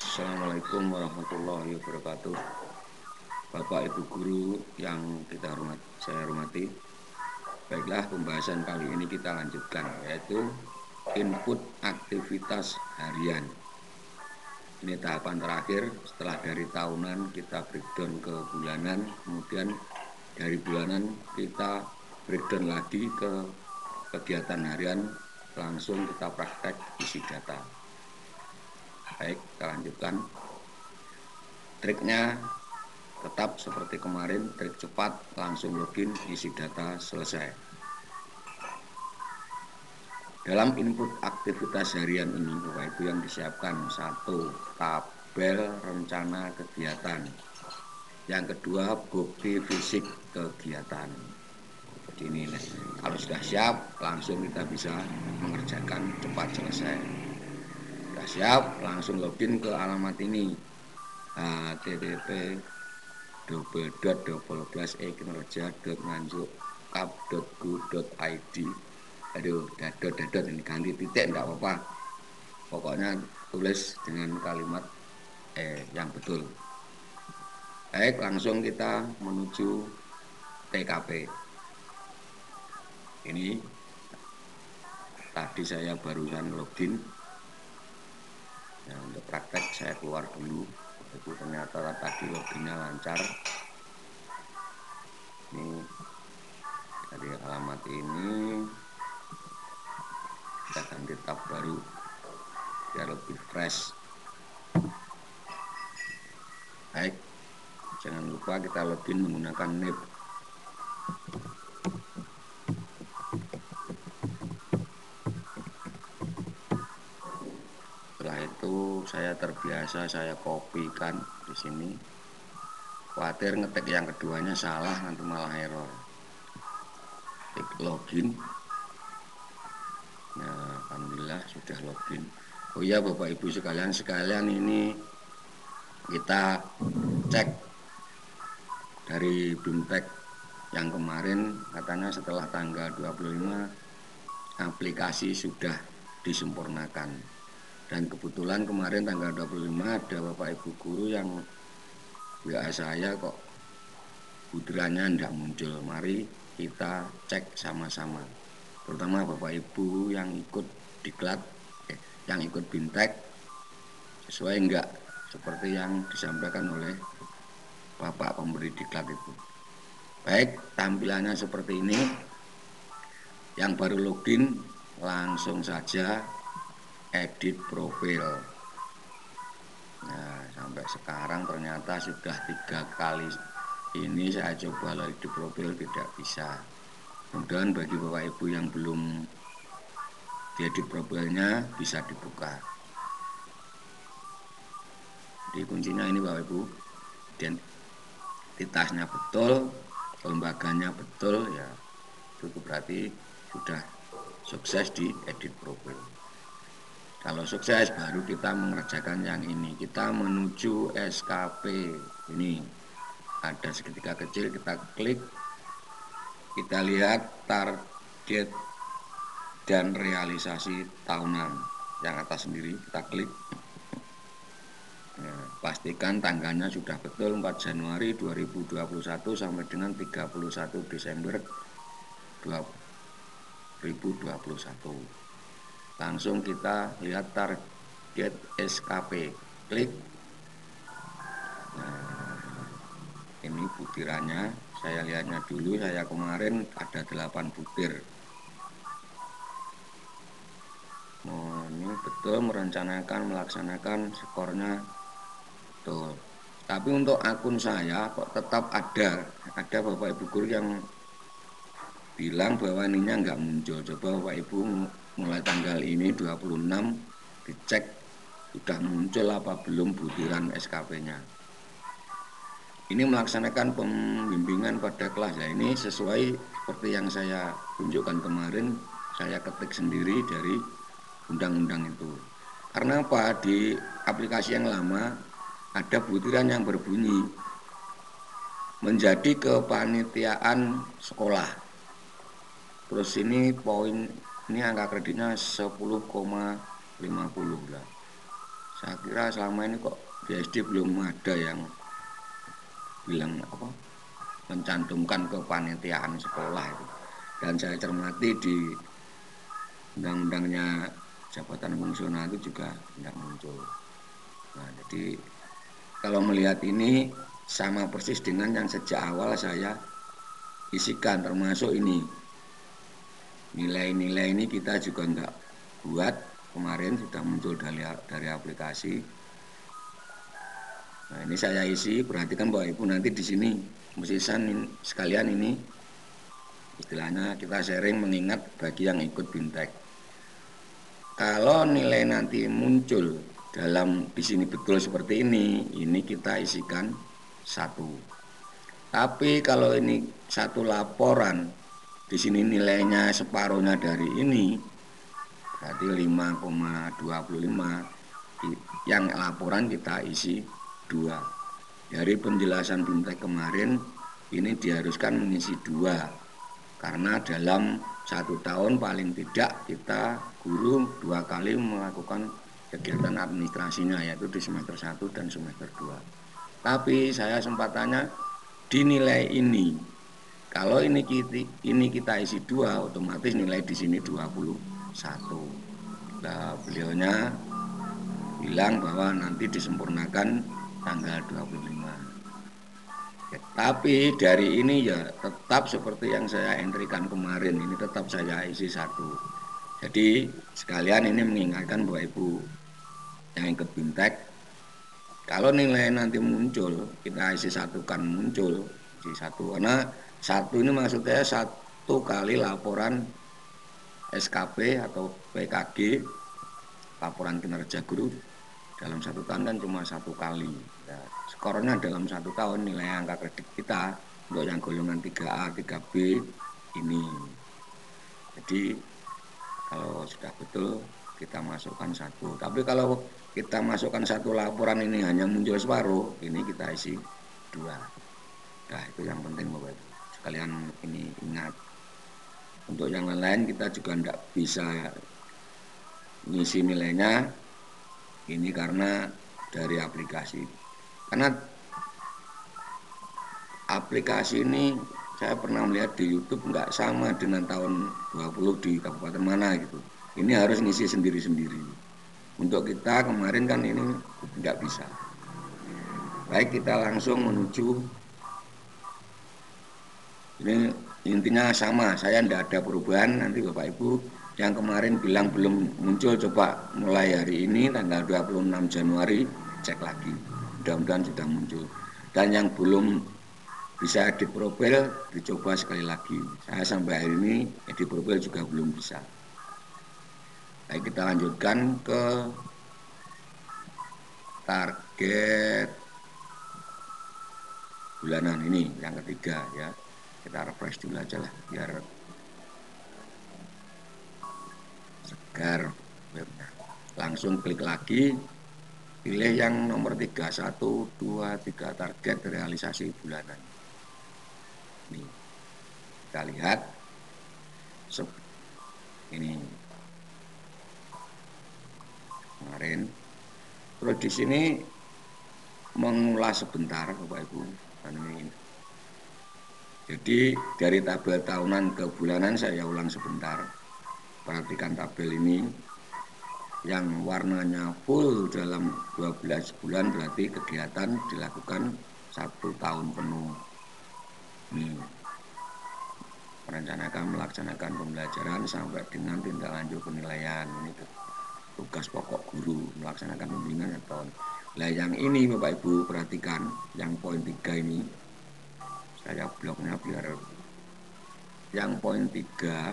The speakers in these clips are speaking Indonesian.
Assalamualaikum warahmatullahi wabarakatuh. Bapak Ibu guru yang saya hormati. Baiklah, pembahasan kali ini kita lanjutkan, yaitu input aktivitas harian. Ini tahapan terakhir. Setelah dari tahunan kita breakdown ke bulanan, kemudian dari bulanan kita breakdown lagi ke kegiatan harian, langsung kita praktek isi data. Baik, kita lanjutkan. Triknya tetap seperti kemarin, trik cepat, langsung login, isi data, selesai. Dalam input aktivitas harian ini, Bapak Ibu, yang disiapkan: 1. Tabel rencana kegiatan. Yang kedua, bukti fisik kegiatan. Jadi ini, kalau sudah siap, langsung kita bisa mengerjakan cepat selesai. Sudah siap, langsung login ke alamat ini, http://kinerja.nganjuk.kap.go.id. Aduh, dadot ini ganti titik enggak apa-apa. Pokoknya tulis dengan kalimat yang betul. Baik, langsung kita menuju TKP. Ini tadi saya barusan login. Nah, untuk praktek saya keluar dulu. Itu ternyata tadi loginnya lancar. Ini dari alamat ini kita ganti tab baru biar lebih fresh. Baik, jangan lupa kita login menggunakan NIP. Setelah itu saya terbiasa, saya kopikan di sini. Khawatir ngetik yang keduanya salah, nanti malah error. Klik login. Nah, alhamdulillah sudah login. Oh iya, Bapak Ibu sekalian ini kita cek dari BIMTEK yang kemarin, katanya setelah tanggal 25 aplikasi sudah disempurnakan. Dan kebetulan kemarin tanggal 25 ada Bapak Ibu guru yang WA saya kok butirannya tidak muncul. Mari kita cek sama-sama, terutama Bapak Ibu yang ikut diklat, yang ikut BIMTEK, sesuai enggak seperti yang disampaikan oleh Bapak pemberi diklat itu. Baik, tampilannya seperti ini. Yang baru login langsung saja edit profil. Nah, sampai sekarang ternyata sudah 3 kali ini saya coba edit profil, tidak bisa. Kemudian bagi Bapak Ibu yang belum diedit profilnya bisa dibuka. Di kuncinya ini Bapak Ibu, identitasnya betul, lembaganya betul, ya itu berarti sudah sukses di edit profil. Kalau sukses baru kita mengerjakan yang ini. Kita menuju SKP. Ini ada segitiga kecil, kita klik. Kita lihat target dan realisasi tahunan. Yang atas sendiri kita klik. Nah, pastikan tanggalnya sudah betul, 4 Januari 2021 sampai dengan 31 Desember 2021. Langsung kita lihat target SKP, klik. Nah, ini butirannya, saya lihatnya dulu, saya kemarin ada 8 butir. Ini betul merencanakan, melaksanakan, skornya betul. Tapi untuk akun saya kok tetap ada Bapak Ibu guru yang bilang bahwa ininya nggak muncul. Coba Bapak Ibu mulai tanggal ini 26 dicek sudah muncul apa belum butiran SKP-nya. Ini melaksanakan pembimbingan pada kelas. Ya, ini sesuai seperti yang saya tunjukkan kemarin, saya ketik sendiri dari undang-undang itu. Karena apa? Di aplikasi yang lama ada butiran yang berbunyi menjadi kepanitiaan sekolah. Terus ini poin, ini angka kreditnya 10,50 lah. Saya kira selama ini kok di SD belum ada yang bilang apa, mencantumkan kepanitiaan sekolah itu. Dan saya cermati di undang-undangnya jabatan fungsional itu juga tidak muncul. Nah, jadi kalau melihat ini sama persis dengan yang sejak awal saya isikan, termasuk ini nilai-nilai ini kita juga enggak buat, kemarin sudah muncul dari aplikasi. Nah, ini saya isi, perhatikan Bapak Ibu nanti di sini musisan sekalian, ini istilahnya kita sharing mengingat bagi yang ikut BIMTEK. Kalau nilai nanti muncul dalam di sini betul seperti ini kita isikan 1. Tapi kalau ini 1 laporan, di sini nilainya separuhnya dari ini, berarti 5,25. Yang laporan kita isi 2. Dari penjelasan BIMTEK kemarin, ini diharuskan mengisi 2. Karena dalam 1 tahun paling tidak kita guru 2 kali melakukan kegiatan administrasinya, yaitu di semester 1 dan semester 2. Tapi saya sempat tanya, di nilai ini, kalau ini kita isi 2, otomatis nilai di sini 21. Nah, beliaunya bilang bahwa nanti disempurnakan tanggal 25. Tapi dari ini ya tetap seperti yang saya entrikan kemarin, ini tetap saya isi 1. Jadi sekalian ini mengingatkan Bapak Ibu yang ikut BIMTEK, kalau nilai nanti muncul, kita isi 1 kan muncul, isi 1. Karena 1 ini maksudnya 1 kali laporan SKP atau PKG, laporan kinerja guru dalam 1 tahun kan cuma 1 kali. Ya, skornya dalam 1 tahun nilai angka kredit kita untuk yang golongan 3A, 3B ini. Jadi kalau sudah betul kita masukkan 1. Tapi kalau kita masukkan 1 laporan ini hanya muncul separuh, ini kita isi 2. Nah, itu yang penting Bapak Ibu sekalian ini ingat. Untuk yang lain kita juga tidak bisa ngisi nilainya ini karena dari aplikasi. Karena aplikasi ini saya pernah melihat di YouTube nggak sama dengan tahun 20 di kabupaten mana gitu. Ini harus ngisi sendiri-sendiri. Untuk kita kemarin kan ini nggak bisa. Baik, kita langsung menuju. Ini intinya sama, saya tidak ada perubahan. Nanti Bapak Ibu yang kemarin bilang belum muncul, coba mulai hari ini tanggal 26 Januari cek lagi, mudah-mudahan sudah muncul. Dan yang belum bisa edit profil dicoba sekali lagi. Saya sampai hari ini edit profil juga belum bisa. Baik, kita lanjutkan ke target bulanan ini yang ketiga ya. Kita refresh dulu aja lah biar segar webnya. Langsung klik lagi, pilih yang nomor 3, 1, 2, 3 target realisasi bulanan. Nih, kita lihat ini kemarin. Terus di sini mengulas sebentar Bapak Ibu. Jadi dari tabel tahunan ke bulanan saya ulang sebentar. Perhatikan tabel ini. Yang warnanya full dalam 12 bulan berarti kegiatan dilakukan 1 tahun penuh. Ini melaksanakan pembelajaran sampai dengan tindak lanjut penilaian. Ini tugas pokok guru, melaksanakan pembimbingan tahun. Nah, yang ini Bapak Ibu perhatikan, yang poin 3 ini saya bloknya biar yang poin 3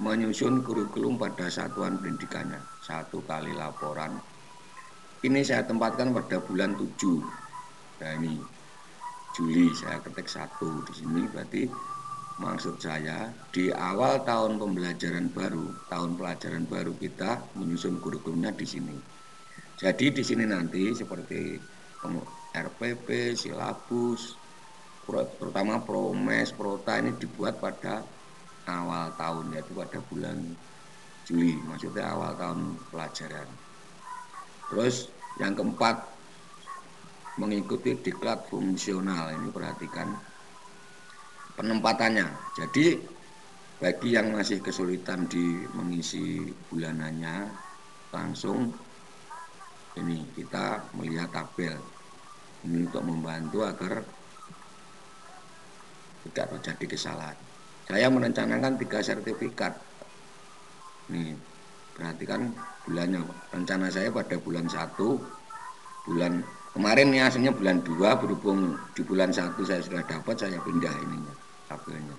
menyusun kurikulum pada satuan pendidikannya, 1 kali laporan. Ini saya tempatkan pada bulan 7. Nah, ini Juli saya ketik 1 di sini, berarti maksud saya di awal tahun pembelajaran baru, tahun pelajaran baru kita menyusun kurikulumnya di sini. Jadi di sini nanti seperti RPP, silabus, terutama Promes, Prota ini dibuat pada tahun, yaitu pada bulan Juli, maksudnya awal tahun pelajaran. Terus yang keempat, mengikuti diklat fungsional. Ini perhatikan penempatannya. Jadi bagi yang masih kesulitan di mengisi bulanannya, langsung ini kita melihat tabel. Ini untuk membantu agar tidak terjadi kesalahan. Saya merencanakan 3 sertifikat. Nih, perhatikan bulannya. Rencana saya pada bulan 1, bulan kemarin nih aslinya bulan 2, berhubung di bulan 1 saya sudah dapat, saya pindah ininya, tabelnya.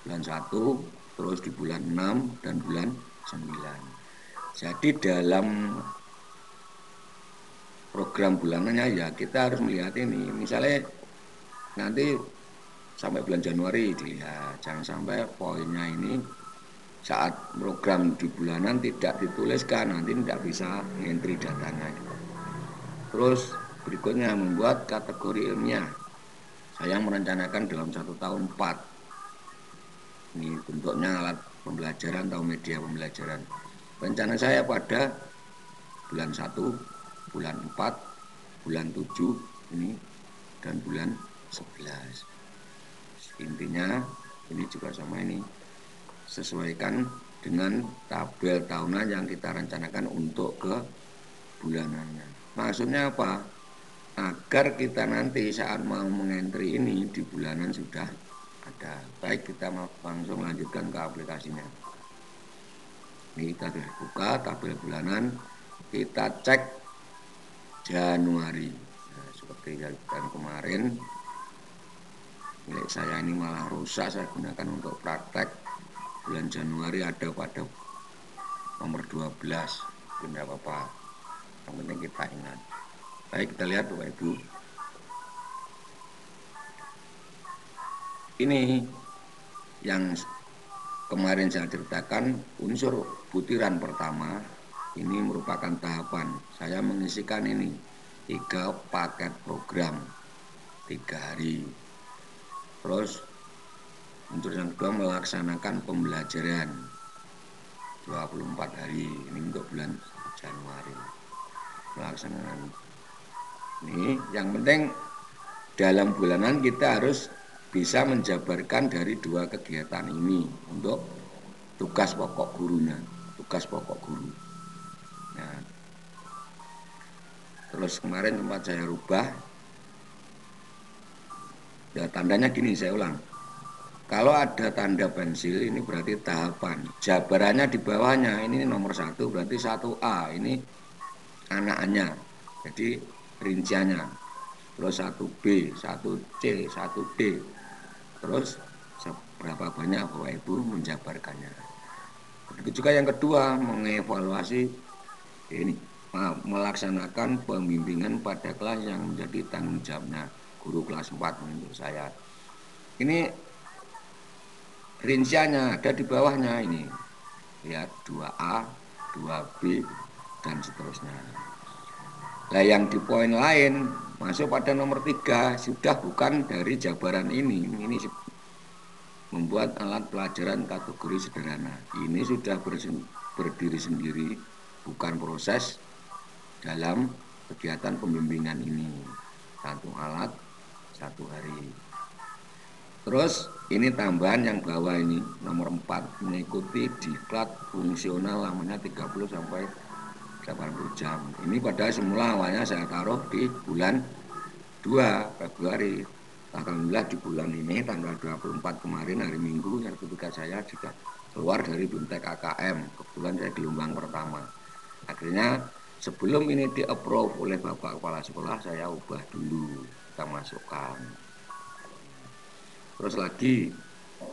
Bulan 1, terus di bulan 6 dan bulan 9. Jadi dalam program bulanannya ya kita harus melihat ini. Misalnya nanti sampai bulan Januari dilihat, jangan sampai poinnya ini saat program di bulanan tidak dituliskan, nanti tidak bisa entry datanya. Terus berikutnya membuat kategori ilmiah. Saya merencanakan dalam 1 tahun 4. Ini bentuknya alat pembelajaran atau media pembelajaran. Rencana saya pada bulan 1, bulan 4, bulan 7 ini dan bulan 11. Intinya ini juga sama ini. Sesuaikan dengan tabel tahunan yang kita rencanakan untuk ke bulanannya. Maksudnya apa? Agar kita nanti saat mau mengentry ini di bulanan sudah ada. Baik, kita langsung lanjutkan ke aplikasinya. Ini kita sudah buka tabel bulanan, kita cek Januari. Nah, seperti yang kemarin, milik saya ini malah rusak, saya gunakan untuk praktek. Bulan Januari ada pada nomor 12, tidak apa-apa. Yang penting kita ingat. Baik, kita lihat Bapak Ibu. Ini yang kemarin saya ceritakan, unsur butiran pertama ini merupakan tahapan. Saya mengisikan ini 3 paket program 3 hari. Terus unsur yang kedua melaksanakan pembelajaran 24 hari. Ini untuk bulan Januari. Melaksanakan ini yang penting dalam bulanan kita harus bisa menjabarkan dari 2 kegiatan ini untuk tugas pokok gurunya, tugas pokok guru. Nah, terus kemarin sempat saya rubah, ya tandanya gini, saya ulang. Kalau ada tanda pensil ini berarti tahapan. Jabarannya di bawahnya ini nomor 1 berarti 1A ini anaknya, jadi rinciannya. Terus 1B, 1C, 1D. Terus seberapa banyak Bapak Ibu menjabarkannya. Begitu juga yang kedua, mengevaluasi ini, melaksanakan pembimbingan pada kelas yang menjadi tanggung jawabnya guru kelas 4 menurut saya. Ini rinciannya ada di bawahnya ini. Lihat 2A, 2B dan seterusnya. Nah, yang di poin lain masuk pada nomor 3 sudah bukan dari jabaran ini membuat alat pelajaran kategori sederhana. Ini sudah berdiri sendiri, bukan proses dalam kegiatan pembimbingan ini. 1 alat 1 hari. Terus ini tambahan yang bawah ini nomor 4, mengikuti diklat fungsional lamanya 30 sampai 80 jam. Ini padahal semula awalnya saya taruh di bulan 2 Februari. Alhamdulillah di bulan ini tanggal 24 kemarin hari Minggu sertifikat saya juga keluar dari BIMTEK AKM. Kebetulan saya gelombang pertama. Akhirnya sebelum ini di-approve oleh Bapak Kepala Sekolah, saya ubah dulu, kita masukkan. Terus lagi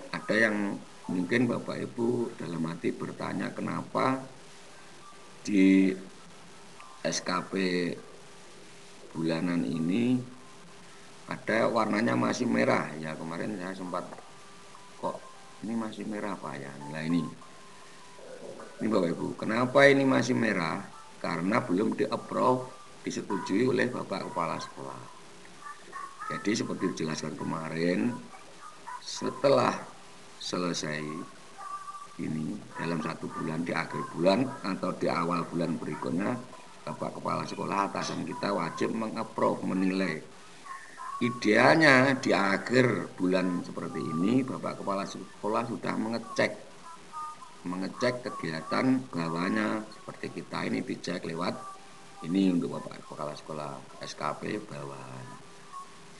ada yang mungkin Bapak Ibu dalam hati bertanya kenapa di SKP bulanan ini ada warnanya masih merah. Ya kemarin saya sempat kok ini masih merah Pak ya. Nah ini Bapak Ibu, kenapa ini masih merah? Karena belum di-approve, disetujui oleh Bapak Kepala Sekolah. Jadi seperti dijelaskan kemarin, setelah selesai ini dalam 1 bulan, di akhir bulan atau di awal bulan berikutnya, Bapak Kepala Sekolah atasan kita wajib meng-approve, menilai. Idealnya di akhir bulan seperti ini Bapak Kepala Sekolah sudah mengecek kegiatan bawahannya. Seperti kita ini dicek lewat ini untuk Bapak Kepala Sekolah SKP bawahan.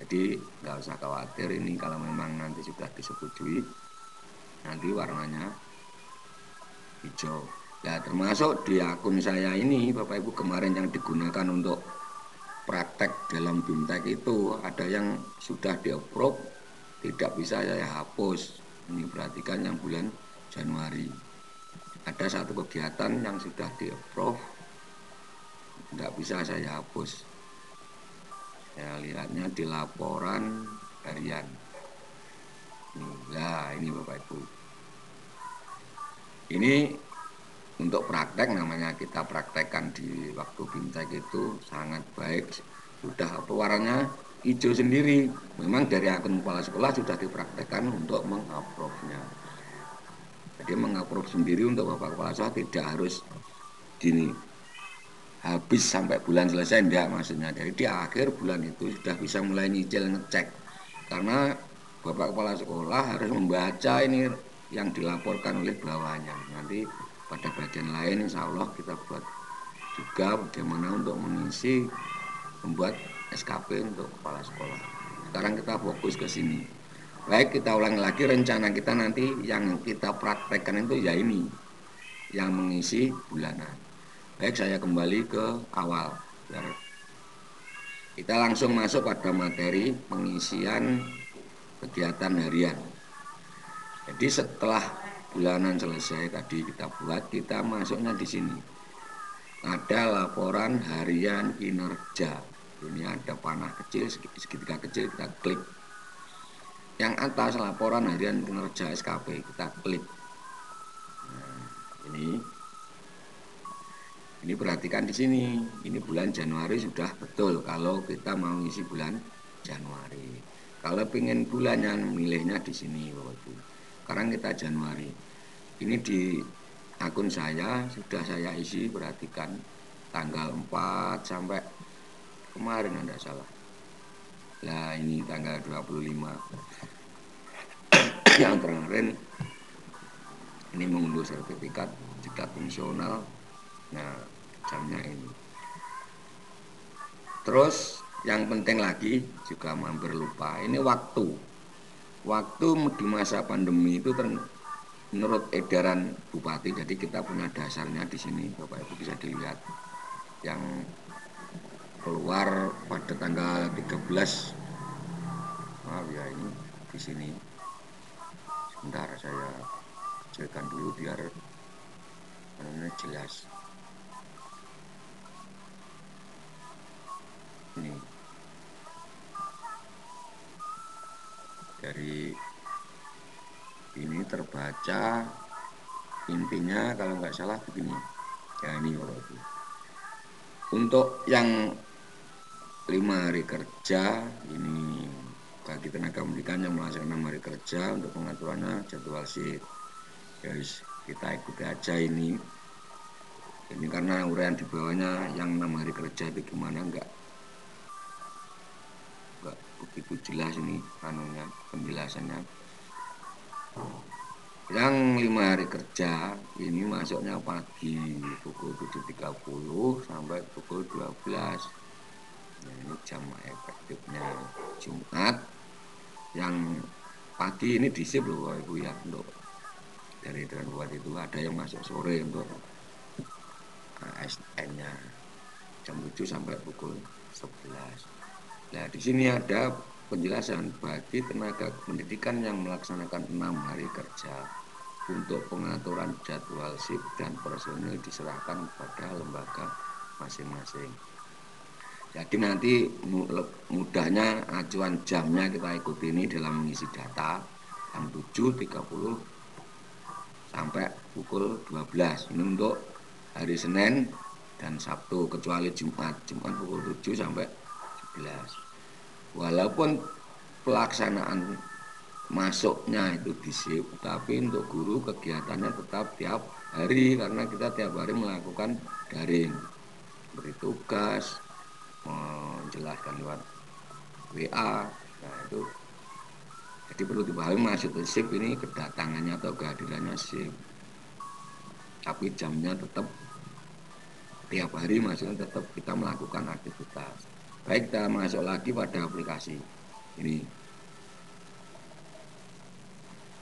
Jadi nggak usah khawatir, ini kalau memang nanti sudah disetujui nanti warnanya hijau. Ya termasuk di akun saya ini Bapak Ibu kemarin yang digunakan untuk praktek dalam BIMTEK itu ada yang sudah di-approve, tidak bisa saya hapus. Ini perhatikan yang bulan Januari. Ada 1 kegiatan yang sudah di-approve, tidak bisa saya hapus. Saya lihatnya di laporan harian. Nah, ini Bapak Ibu. Ini untuk praktek, namanya kita praktekkan di waktu BIMTEK itu sangat baik. Sudah warnanya hijau sendiri. Memang dari akun kepala sekolah sudah dipraktekkan untuk meng-approve-nya. Jadi meng-approve sendiri untuk Bapak Kepala Sekolah, tidak harus gini habis sampai bulan selesai, enggak maksudnya. Jadi di akhir bulan itu sudah bisa mulai nyicil, ngecek. Karena Bapak Kepala Sekolah harus membaca ini yang dilaporkan oleh bawahnya. Nanti pada bagian lain insya Allah kita buat juga bagaimana untuk mengisi, membuat SKP untuk kepala sekolah. Sekarang kita fokus ke sini. Baik, kita ulang lagi rencana kita nanti yang kita praktekkan itu ya ini, yang mengisi bulanan. Baik, saya kembali ke awal. Biar kita langsung masuk pada materi pengisian kegiatan harian. Jadi setelah bulanan selesai tadi kita buat, kita masuknya di sini. Ada laporan harian kinerja. Ini ada panah kecil, segitiga kecil, kita klik. Yang atas laporan harian kinerja SKP, kita klik. Nah, ini perhatikan di sini. Ini bulan Januari sudah betul kalau kita mau ngisi bulan Januari. Kalau pengen bulannya milihnya di sini, Bapak Ibu. Sekarang kita Januari. Ini di akun saya sudah saya isi, perhatikan tanggal 4 sampai kemarin tidak salah. Nah ini tanggal 25 yang kemarin ini mengunduh sertifikat jika fungsional. Nah jamnya ini. Terus yang penting lagi juga hampir lupa, ini waktu di masa pandemi itu menurut edaran Bupati. Jadi kita punya dasarnya di sini, Bapak Ibu bisa dilihat yang keluar pada tanggal 13. Maaf ya, ini di sini. Sebentar saya kecilkan dulu biar jelas. Ini dari ini terbaca intinya kalau nggak salah begini ya, ini untuk yang 5 hari kerja ini bagi tenaga pendidikan yang melaksanakan 6 hari kerja untuk pengaturannya jadwal shift. Guys, kita ikuti aja ini karena uraian di bawahnya yang 6 hari kerja itu gimana enggak begitu jelas ini anunya penjelasannya. Yang 5 hari kerja ini masuknya pagi pukul 7.30 sampai pukul 12. Nah, ini jam efektifnya Jumat. Yang pagi ini disip loh Ibu ya, untuk dari buat itu ada yang masuk sore untuk ASN-nya jam 7 sampai pukul 11. Nah, di sini ada penjelasan bagi tenaga pendidikan yang melaksanakan 6 hari kerja untuk pengaturan jadwal shift dan personil diserahkan pada lembaga masing-masing. Jadi nanti mudahnya acuan jamnya kita ikuti ini dalam mengisi data jam 7.30 sampai pukul 12. Ini untuk hari Senin dan Sabtu, kecuali Jumat pukul 7 sampai 11. Walaupun pelaksanaan masuknya itu di shift, tapi untuk guru kegiatannya tetap tiap hari karena kita tiap hari melakukan daring, beri tugas, menjelaskan lewat WA. Nah itu jadi perlu dipahami masuk ke shift ini kedatangannya atau kehadirannya shift, tapi jamnya tetap tiap hari, maksudnya tetap kita melakukan aktivitas. Baik, kita masuk lagi pada aplikasi ini.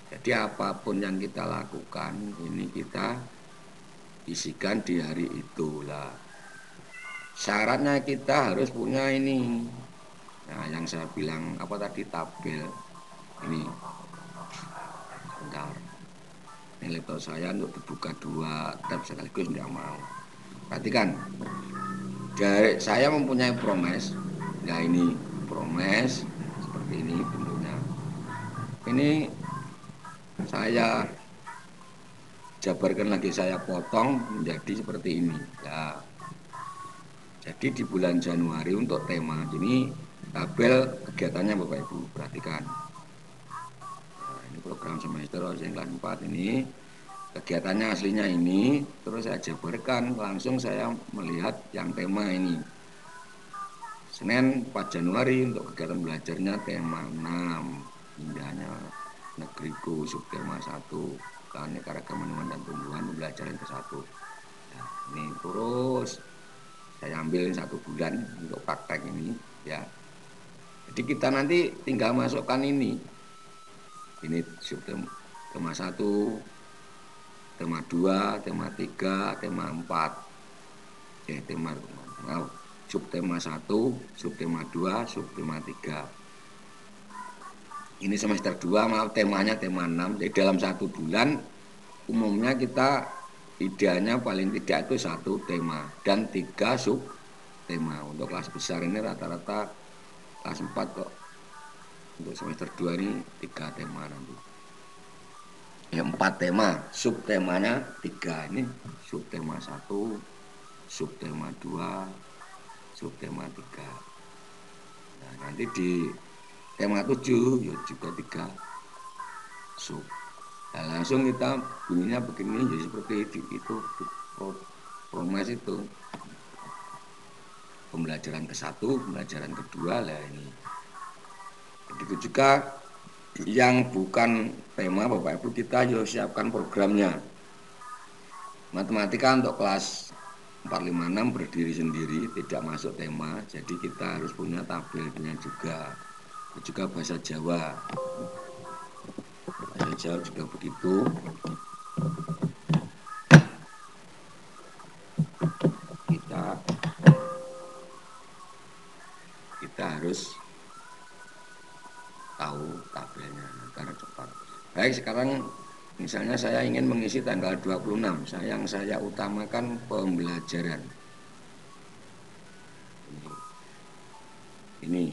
Jadi apapun yang kita lakukan ini kita isikan di hari itulah. Syaratnya kita harus punya ini. Nah, yang saya bilang apa tadi, tabel ini. Bentar. Ini laptop saya untuk dibuka 2 tab sekaligus tidak mau. Perhatikan. Dari saya mempunyai promes. Nah, ini promes seperti ini bentuknya. Ini saya jabarkan lagi, saya potong menjadi seperti ini ya. Jadi di bulan Januari untuk tema ini tabel kegiatannya Bapak Ibu perhatikan. Nah, ini program semester kelas 4 ini kegiatannya aslinya ini, terus saya jabarkan langsung, saya melihat yang tema ini. Senin 4 Januari untuk kegiatan belajarnya tema 6, indahnya negeriku, subtema 1, keanekaragaman dan tumbuhan pembelajaran ke-1. Nah, ini terus saya ambil 1 bulan untuk praktek ini ya. Jadi kita nanti tinggal masukkan ini subtema 1, tema 2, tema 3, tema 4, subtema 1, subtema 2, subtema 3. Ini semester 2, maaf, temanya tema 6. Jadi dalam 1 bulan umumnya kita idealnya paling tidak itu 1 tema dan 3 subtema. Untuk kelas besar ini rata-rata kelas 4 kok. Untuk semester 2 ini 3 tema nanti. Ya 4 tema, subtemanya 3. Ini subtema 1, subtema 2, subtema 3. Nah, nanti di tema 7 ya juga 3 sub. Nah, langsung kita bunyinya begini, jadi seperti itu promes itu. Pembelajaran ke-1, pembelajaran kedua lah ini. Begitu juga yang bukan tema Bapak Ibu, kita juga siapkan programnya. Matematika untuk kelas 456 berdiri sendiri, tidak masuk tema, jadi kita harus punya tabelnya juga. Juga bahasa Jawa. Bahasa Jawa juga begitu. Kita harus tahu tabelnya karena cepat. Baik, sekarang misalnya saya ingin mengisi tanggal 26, yang saya utamakan pembelajaran. Ini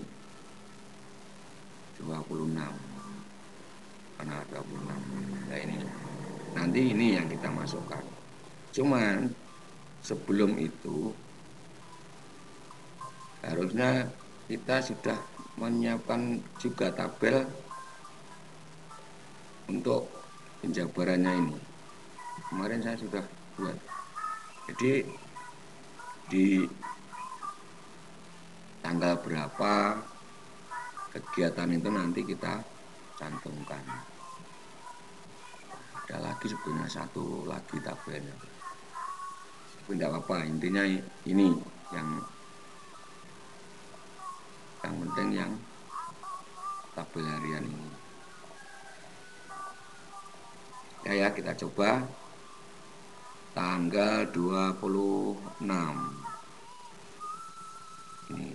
26. Karena 26. Nah ini. Nanti ini yang kita masukkan. Cuman sebelum itu harusnya kita sudah menyiapkan juga tabel untuk penjabarannya ini. Kemarin saya sudah buat. Jadi di tanggal berapa kegiatan itu nanti kita cantumkan. Ada lagi sebenarnya 1 lagi tabelnya. Tapi tidak apa-apa, intinya ini yang penting, yang tabel harian ini. Ya, kita coba tanggal 26. Ini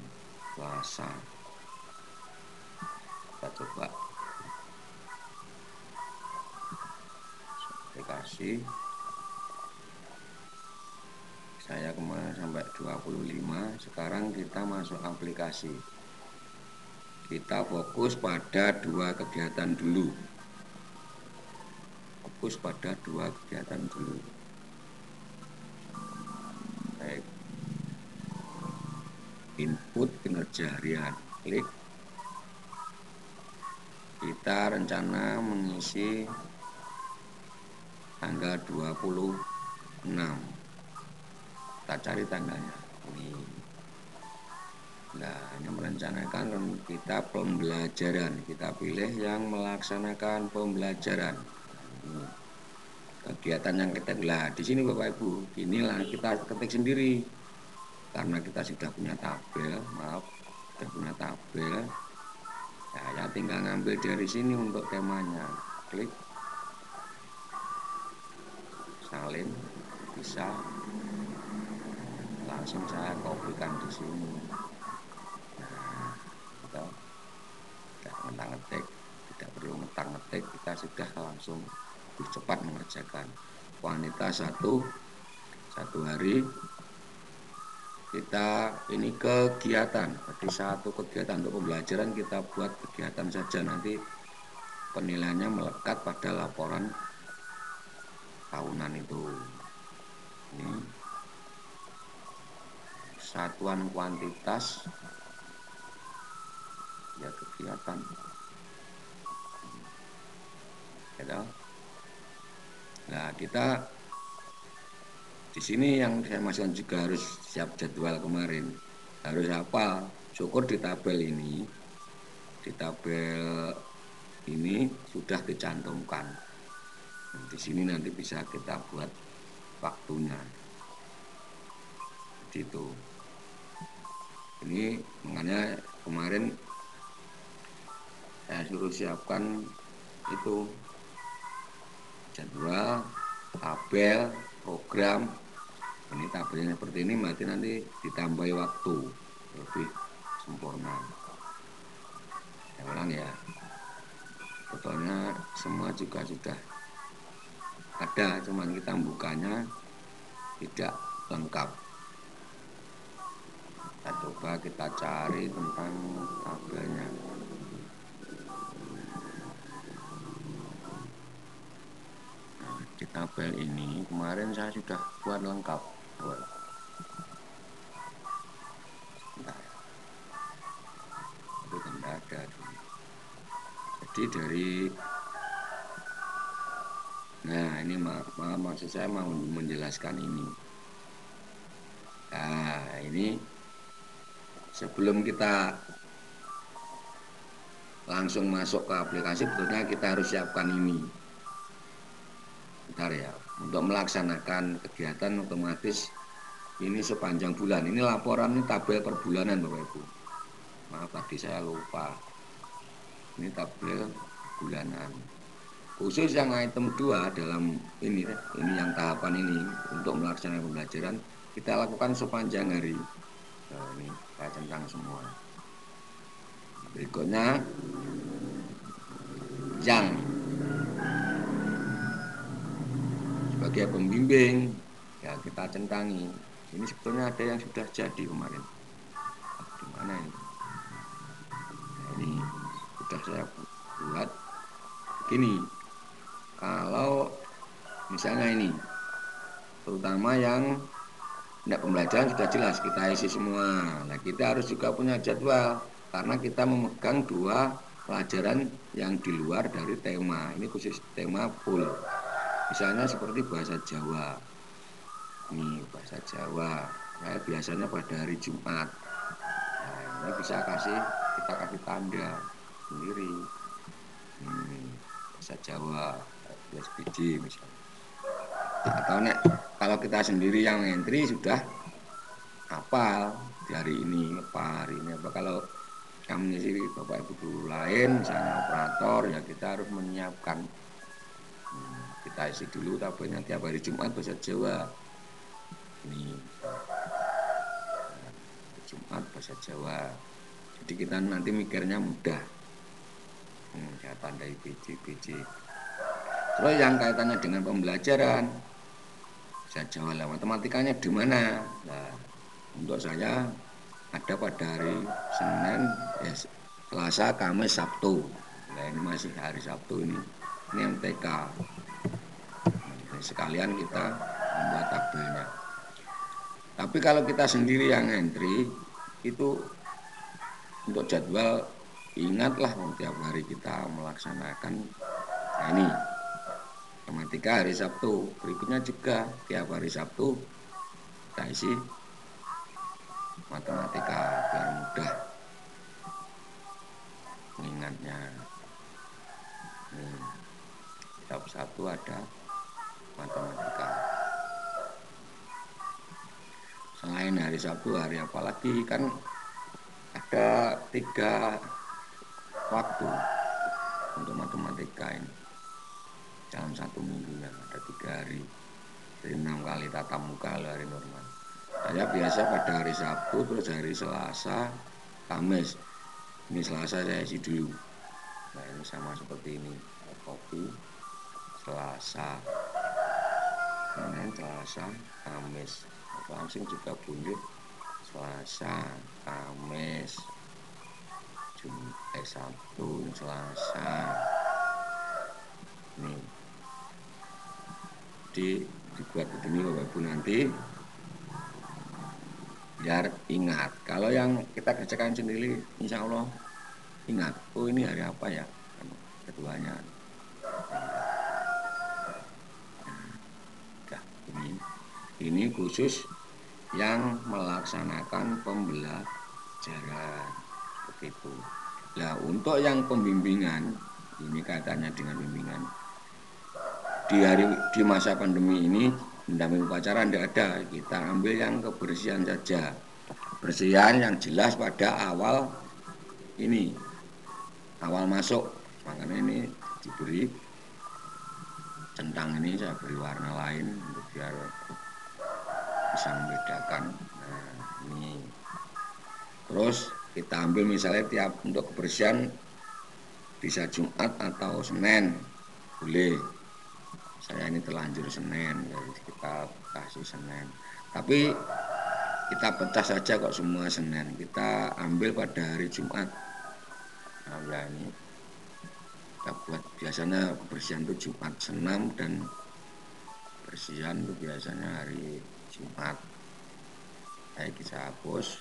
Selasa. Kita coba aplikasi. Saya kemarin sampai 25, sekarang kita masuk aplikasi. Kita fokus pada 2 kegiatan dulu. Fokus pada 2 kegiatan dulu. Baik. Input kinerja harian. Klik. kita rencana mengisi tanggal 26. Kita cari tanggalnya. Nah, ini merencanakan kita pembelajaran. Kita pilih yang melaksanakan pembelajaran. Kegiatan yang kita gelar di sini Bapak Ibu, inilah kita ketik sendiri. Karena kita sudah punya tabel, sudah punya tabel. Ya tinggal ngambil dari sini untuk temanya. Klik salin, bisa langsung saya kopikan di sini. Nah, kita tidak ngetik, tidak perlu ngetik, kita sudah langsung lebih cepat mengerjakan. Wanita satu hari kita ini kegiatan, jadi satu kegiatan untuk pembelajaran kita buat kegiatan saja, nanti penilaiannya melekat pada laporan tahunan itu. Ini satuan kuantitas ya kegiatan. Nah, kita di sini yang saya masukkan juga harus siap jadwal kemarin, harus hafal. Syukur di tabel ini sudah dicantumkan. Di sini nanti bisa kita buat waktunya. Gitu. Ini makanya kemarin saya suruh siapkan itu jadwal, tabel, program. Ini tabelnya seperti ini, berarti nanti ditambahi waktu lebih sempurna. Saya ulang ya. Sebetulnya semua juga sudah ada, cuman kita bukanya tidak lengkap. Kita coba kita cari tentang tabelnya. Nah, di tabel ini kemarin saya sudah buat lengkap. Itu tidak ada. Jadi nah ini maksud saya mau menjelaskan ini. Nah ini sebelum kita langsung masuk ke aplikasi, betulnya kita harus siapkan ini. Bentar ya, untuk melaksanakan kegiatan otomatis ini sepanjang bulan. Ini laporan, ini tabel per bulanan Bapak Ibu. Maaf tadi saya lupa. Ini tabel bulanan. Khusus yang item 2 dalam ini yang tahapan ini untuk melaksanakan pembelajaran kita lakukan sepanjang hari. Nah, ini saya centang semua. Berikutnya yang sebagai pembimbing ya kita centangi. Ini sebetulnya ada yang sudah jadi kemarin. Di mana ini? Nah, ini sudah saya buat begini. Kalau misalnya ini, terutama yang tidak pembelajaran sudah jelas kita isi semua. Nah kita harus juga punya jadwal karena kita memegang 2 pelajaran yang di luar dari tema. Ini khusus tema full. Misalnya seperti bahasa Jawa. Ini bahasa Jawa. Saya biasanya pada hari Jumat. Nah, ini bisa kita kasih tanda sendiri. Bahasa Jawa. biji misalnya. Atau kalau kita sendiri yang entry sudah hafal di hari ini apa hari ini apa. Kalau kami sih Bapak Ibu guru lain misalnya operator ya kita harus menyiapkan. Kita isi dulu tabelnya tiap hari Jumat bahasa Jawa. Ini Jumat bahasa Jawa. Jadi kita nanti mikirnya mudah. Saya tandai biji. Terus yang kaitannya dengan pembelajaran, saya Jawa lah, matematikanya di mana? Nah, untuk saya ada pada hari Senin, Selasa, Kamis, Sabtu. Nah, ini masih hari Sabtu ini MTK. Nah, sekalian kita membuat tabelnya. Tapi kalau kita sendiri yang entry itu untuk jadwal ingatlah tiap hari kita melaksanakan. Nah ini matematika hari Sabtu, berikutnya juga tiap hari Sabtu kita isi matematika biar mudah mengingatnya. Tiap Sabtu ada matematika. Selain hari Sabtu, hari apa lagi, kan ada 3 waktu untuk matematika ini dalam 1 minggu, ya ada 3 hari, jadi 6 kali tatap muka kalau hari normal. Saya biasa pada hari Sabtu, terus hari Selasa, Kamis. Ini Selasa saya isi dulu. Nah ini sama seperti ini, kopi, Selasa, Senin, Selasa, Kamis. Langsung juga bunyi Selasa, Kamis, Sabtu, Selasa. Ini dibuat begini Bapak Ibu nanti biar ingat. Kalau yang kita kerjakan sendiri, insya Allah ingat. Oh ini hari apa ya? Keduanya. Nah, ini khusus yang melaksanakan pembelajaran seperti itu. Nah untuk yang pembimbingan, ini kaitannya dengan bimbingan. Di masa pandemi ini mendampingi upacara tidak ada, kita ambil yang kebersihan saja. Bersihan yang jelas pada awal ini, awal masuk. Makanya ini diberi centang, ini saya beri warna lain untuk biar bisa membedakan. Nah ini terus kita ambil misalnya tiap untuk kebersihan bisa Jumat atau Senin, boleh. Saya ini terlanjur Senin, jadi kita kasih Senin. Tapi kita pecah saja kok semua Senin. Kita ambil pada hari Jumat. Nah ya ini kita buat biasanya kebersihan itu Jumat, senam dan bersihan itu biasanya hari Jumat. Saya bisa hapus,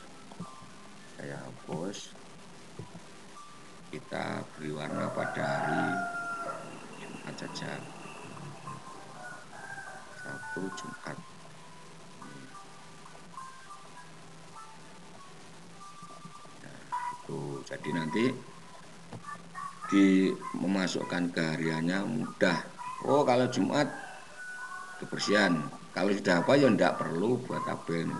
kita beri warna pada hari Jumat saja, Sabtu, Jumat. Nah, itu jadi nanti memasukkan ke hariannya mudah. Oh kalau Jumat kebersihan, kalau sudah apa ya enggak perlu buat tabel.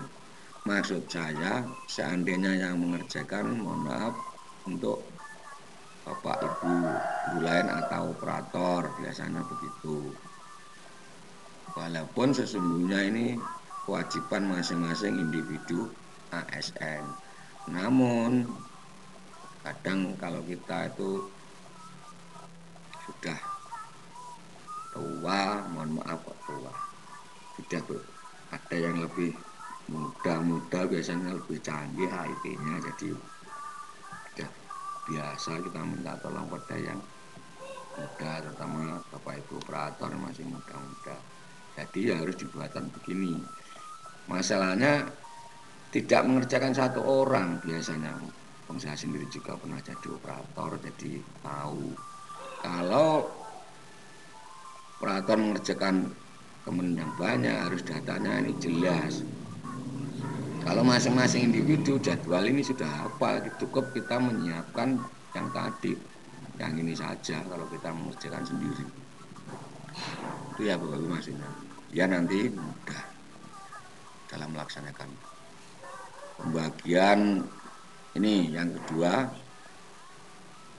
Maksud saya seandainya yang mengerjakan, mohon maaf untuk Bapak Ibu guru lain atau operator, biasanya begitu. Walaupun sesungguhnya ini kewajiban masing-masing individu ASN. Namun kadang kalau kita itu sudah tua, mohon maaf kok tua, sudah ada yang lebih muda, biasanya lebih canggih IT-nya, jadi sudah biasa kita minta tolong pada yang muda, terutama Bapak Ibu operator masih muda-muda. Jadi ya harus dibuatkan begini. Masalahnya tidak mengerjakan satu orang biasanya. Saya sendiri juga pernah jadi operator, jadi tahu kalau operator mengerjakan teman yang banyak harus datanya ini jelas. Kalau masing-masing individu jadwal ini sudah hafal, cukup kita menyiapkan yang tadi, yang ini saja kalau kita mengerjakan sendiri. Itu ya Bapak Ibu maksudnya. Ya nanti mudah dalam melaksanakan. Pembagian ini yang kedua,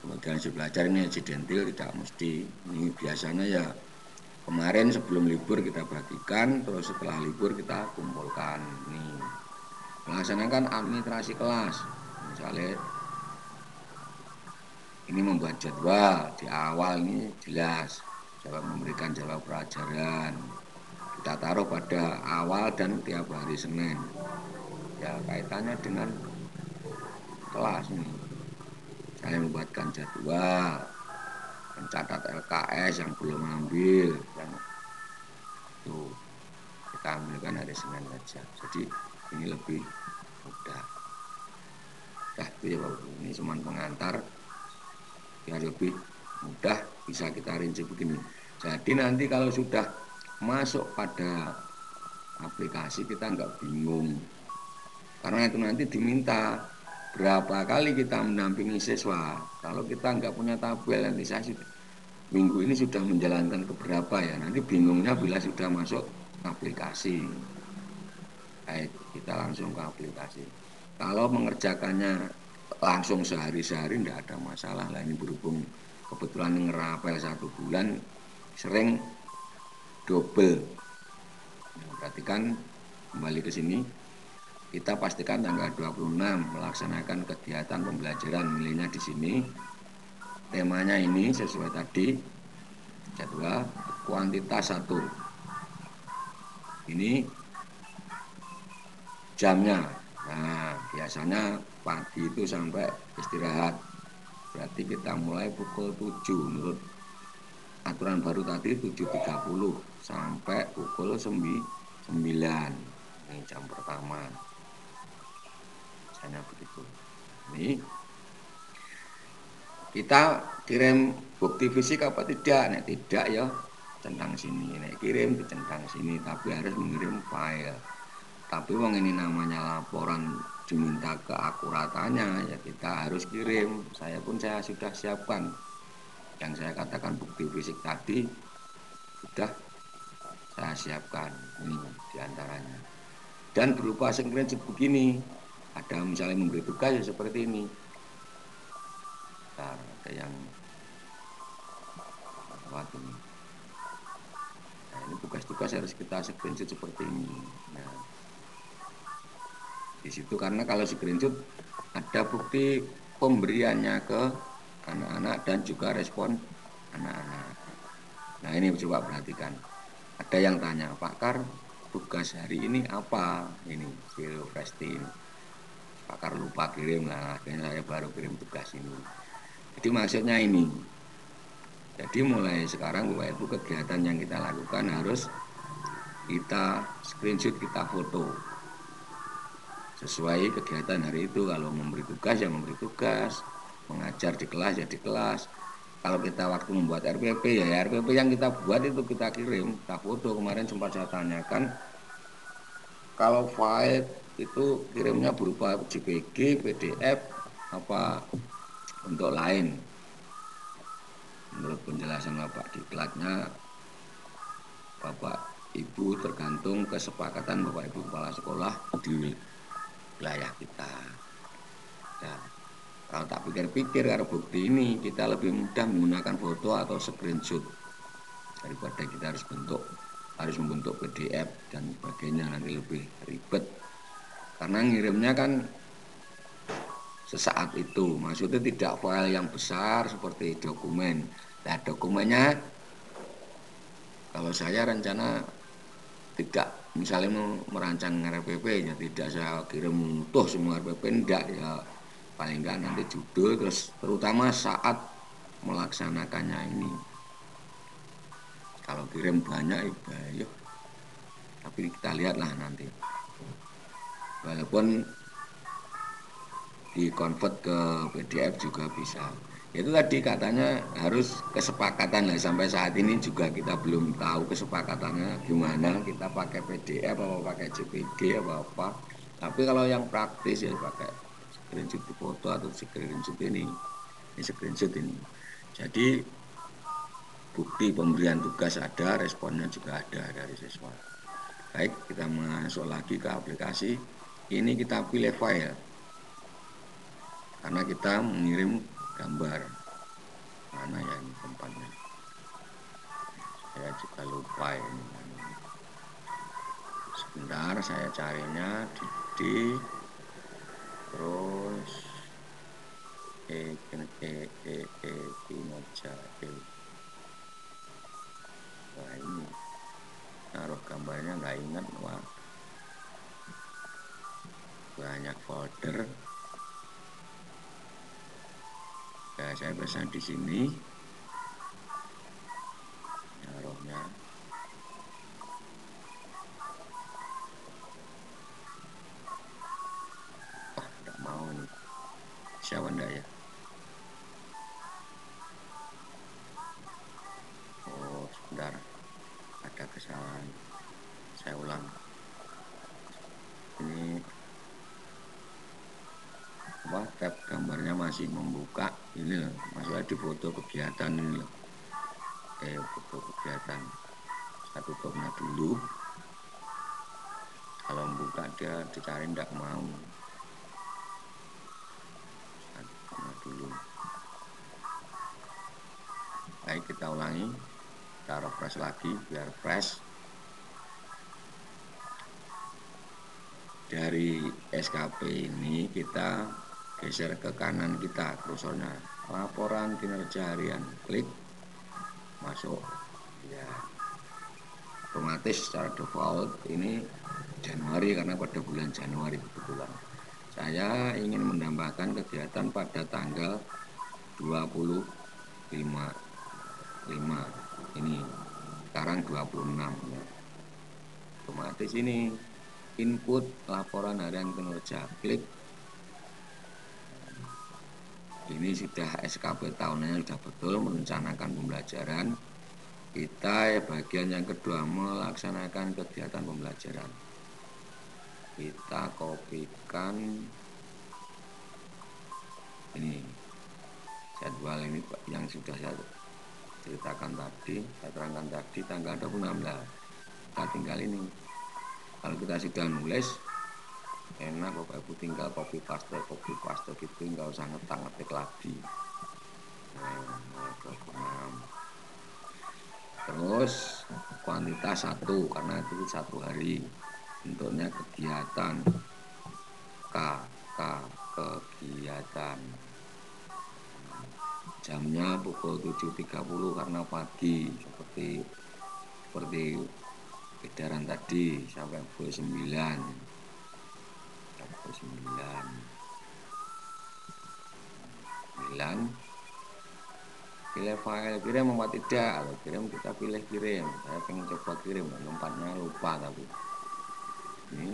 pembagian hasil belajar ini insidentil, tidak mesti. Ini biasanya ya kemarin sebelum libur kita bagikan, terus setelah libur kita kumpulkan. Ini melaksanakan administrasi kelas, misalnya ini membuat jadwal di awal ini jelas, memberikan jadwal pelajaran, kita taruh pada awal dan tiap hari Senin. Ya kaitannya dengan kelas ini. Saya membuatkan jadwal, mencatat LKS yang belum ambil, yang itu kita ambilkan hari Senin saja. Jadi ini lebih mudah. Nah itu ya Bapak, ini cuma pengantar biar lebih mudah bisa kita rinci begini. Jadi nanti kalau sudah masuk pada aplikasi kita nggak bingung, karena itu nanti diminta berapa kali kita mendampingi siswa. Kalau kita nggak punya tabel, nanti saya minggu ini sudah menjalankan keberapa ya, nanti bingungnya bila sudah masuk aplikasi. Baik, kita langsung ke aplikasi. Kalau mengerjakannya langsung sehari-sehari tidak ada masalah lah. Ini berhubung kebetulan ngerapel 1 bulan sering double. Nah, berarti kan kembali ke sini kita pastikan tanggal 26 melaksanakan kegiatan pembelajaran, milihnya di sini. Temanya ini sesuai tadi jadwal kuantitas 1. Ini jamnya. Nah, biasanya pagi itu sampai istirahat. Berarti kita mulai pukul 7 menurut aturan baru tadi 7.30 sampai pukul 9. Ini jam pertama. Misalnya begitu. Ini kita kirim bukti fisik apa tidak? Nah, tidak ya, centang sini. Nah, kirim di centang sini, tapi harus mengirim file. Tapi wong ini namanya laporan diminta keakuratannya, ya kita harus kirim. Saya sudah siapkan. Yang saya katakan bukti fisik tadi sudah saya siapkan. Ini diantaranya. Dan berupa screenshot begini. Ada misalnya memberi tugas ya seperti ini. Nah, ada yang lewat ini. Nah, ini tugas-tugas harus kita screenshot seperti ini. Nah, di situ karena kalau screenshot ada bukti pemberiannya ke anak-anak dan juga respon anak-anak. Nah, ini coba perhatikan. Ada yang tanya, Pak Kar, tugas hari ini apa? Ini Zero Presti ini. Pak Kar lupa kirim lah, akhirnya saya baru kirim tugas ini. Jadi maksudnya ini. Jadi mulai sekarang Bapak Ibu kegiatan yang kita lakukan harus kita screenshot, kita foto. Sesuai kegiatan hari itu. Kalau memberi tugas ya memberi tugas, mengajar di kelas ya di kelas. Kalau kita waktu membuat RPP ya RPP yang kita buat itu kita kirim, kita foto. Kemarin sempat saya tanyakan, kalau file itu kirimnya berupa JPG, PDF, apa untuk lain. Menurut penjelasan Bapak Diklatnya, Bapak Ibu tergantung kesepakatan Bapak Ibu Kepala Sekolah di wilayah kita. Nah, kalau tak pikir-pikir karena bukti ini kita lebih mudah menggunakan foto atau screenshot daripada kita harus membentuk PDF dan sebagainya, nanti lebih ribet. Karena ngirimnya kan sesaat itu, maksudnya tidak file yang besar seperti dokumen. Nah, dokumennya kalau saya rencana tidak, misalnya merancang RPP ya tidak saya kirim utuh semua RPP, enggak ya, paling enggak nanti judul, terus terutama saat melaksanakannya ini. Kalau kirim banyak ya, tapi kita lihatlah nanti. Walaupun di convert ke PDF juga bisa. Itu tadi katanya harus kesepakatan lah, sampai saat ini juga kita belum tahu kesepakatannya gimana, kita pakai PDF atau pakai JPG apa. Tapi kalau yang praktis ya pakai screenshot foto atau screenshot ini screenshot ini. Jadi bukti pemberian tugas ada, responnya juga ada dari siswa. Baik, kita masuk lagi ke aplikasi. Ini kita pilih file karena kita mengirim gambar. Mana ya ini tempatnya, saya juga lupa ini. Sebentar saya carinya di terus kinerja. Wah, ini naruh gambarnya nggak ingat. Wah, banyak folder. Ya, saya pesan di sini naruhnya. Wah, nggak mau nih. Siapa enggak ya? Saya ulang. Ini tab gambarnya masih membuka. Ini loh, masih ada foto kegiatan ini loh. Foto kegiatan. Saya tutupnya dulu. Kalau membuka dia dicari tidak mau. Saya tutupnya dulu. Baik, kita ulangi. Kita refresh lagi biar fresh. Dari SKP ini kita geser ke kanan kita kursornya, laporan kinerja harian, klik masuk ya, otomatis secara default ini Januari karena pada bulan Januari kebetulan saya ingin menambahkan kegiatan pada tanggal 25 ini sekarang 26 ya. Otomatis ini input laporan harian kinerja, klik. Ini sudah SKP tahunannya sudah betul merencanakan pembelajaran. Kita bagian yang kedua melaksanakan kegiatan pembelajaran. Kita kopikan ini jadwal ini yang sudah saya ceritakan tadi, saya terangkan tadi tanggal 26. Kita tinggal ini. Kalau kita sudah nulis enak Bapak Ibu tinggal copy paste gitu, nggak usah ngetik lagi. Terus kuantitas 1 karena itu 1 hari, bentuknya kegiatan kegiatan, jamnya pukul 7.30 karena pagi seperti edaran tadi sampai pukul 9. Pilih file kirim apa tidak. Kalau kirim kita pilih kirim. Saya pengen coba kirim, tempatnya lupa tapi ini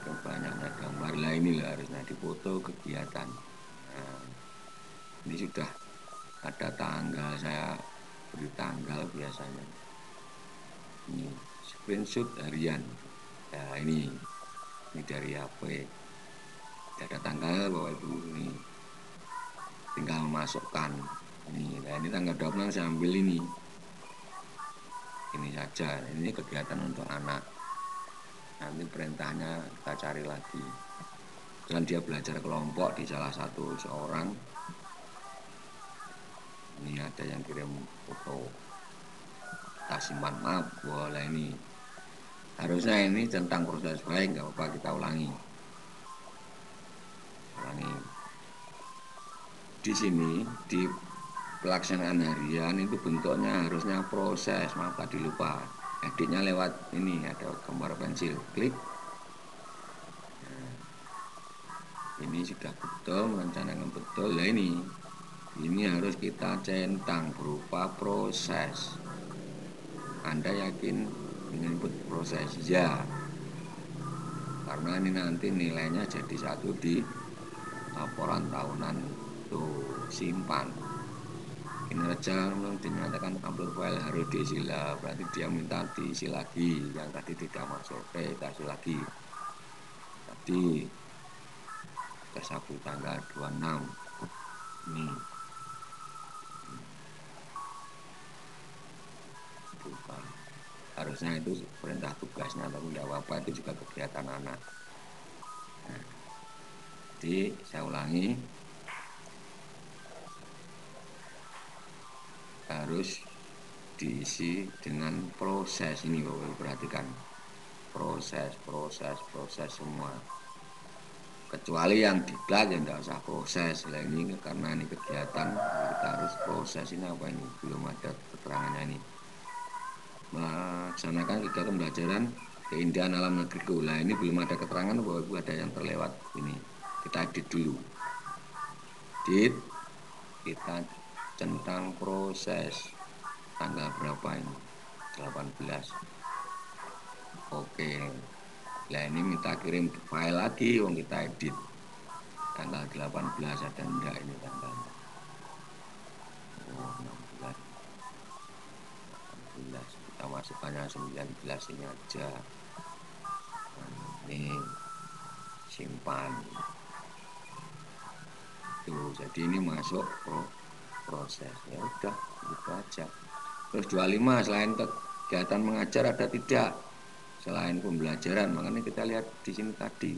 banyaknya gambar lah, ini lah harusnya difoto kegiatan. Nah, ini sudah ada tanggal, saya beri tanggal biasanya. Ini screenshot harian. Nah ini dari HP. Ada tanggal Bapak Ibu, ini tinggal masukkan ini. Nah ini tanggal 26 saya ambil ini saja. Ini kegiatan untuk anak. Nanti perintahnya kita cari lagi. Dan dia belajar kelompok di salah satu seorang. Ini ada yang kirim foto. Kita simpan, maaf, boleh ini. Harusnya ini tentang proses baik, nggak apa-apa kita ulangi. Di sini di pelaksanaan harian itu bentuknya harusnya proses, maaf tadi lupa. Editnya lewat ini, ada gambar pensil, klik. Nah, ini sudah betul, merencanakan betul. Nah ini harus kita centang berupa proses. Anda yakin input proses? Ya, karena ini nanti nilainya jadi 1 di laporan tahunan. Tuh, simpan kinerja dinyatakan upload file harus diisi lah, berarti dia minta diisi lagi yang tadi tidak masuk. Kasih lagi tadi kita sabtu tanggal 26 ini buka. Harusnya itu perintah tugasnya, tapi tidak apa-apa, itu juga kegiatan anak. Nah, jadi saya ulangi, harus diisi dengan proses. Ini Bapak perhatikan, proses semua, kecuali yang diklat ya tidak usah proses. Nah, ini karena ini kegiatan kita harus proses. Ini apa ini, belum ada keterangannya. Ini melaksanakan kegiatan pembelajaran keindahan alam negeriku. Nah ini belum ada keterangan bahwa itu ada yang terlewat. Ini kita edit dulu, edit, kita centang proses tanggal berapa ini, 18. Oke, nah ini minta kirim file lagi, wong kita edit tanggal 18 ada enggak ini tanggalnya. Oh, 16 kita kita masukkannya 19 ini aja. Ini simpan tuh, jadi ini masuk proses. Ya udah gitu aja. Terus 25 selain kegiatan mengajar ada tidak selain pembelajaran, makanya kita lihat di sini tadi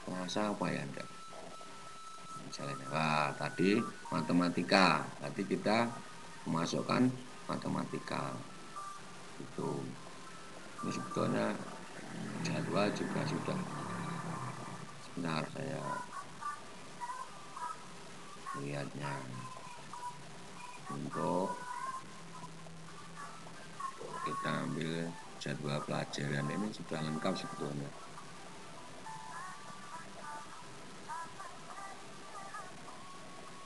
bahasa apa ya enggak, misalnya tadi matematika, tadi kita memasukkan matematika itu. Ini sebetulnya jadwal juga sudah, sebentar saya lihatnya. Untuk kita ambil jadwal pelajaran ini sudah lengkap sebetulnya.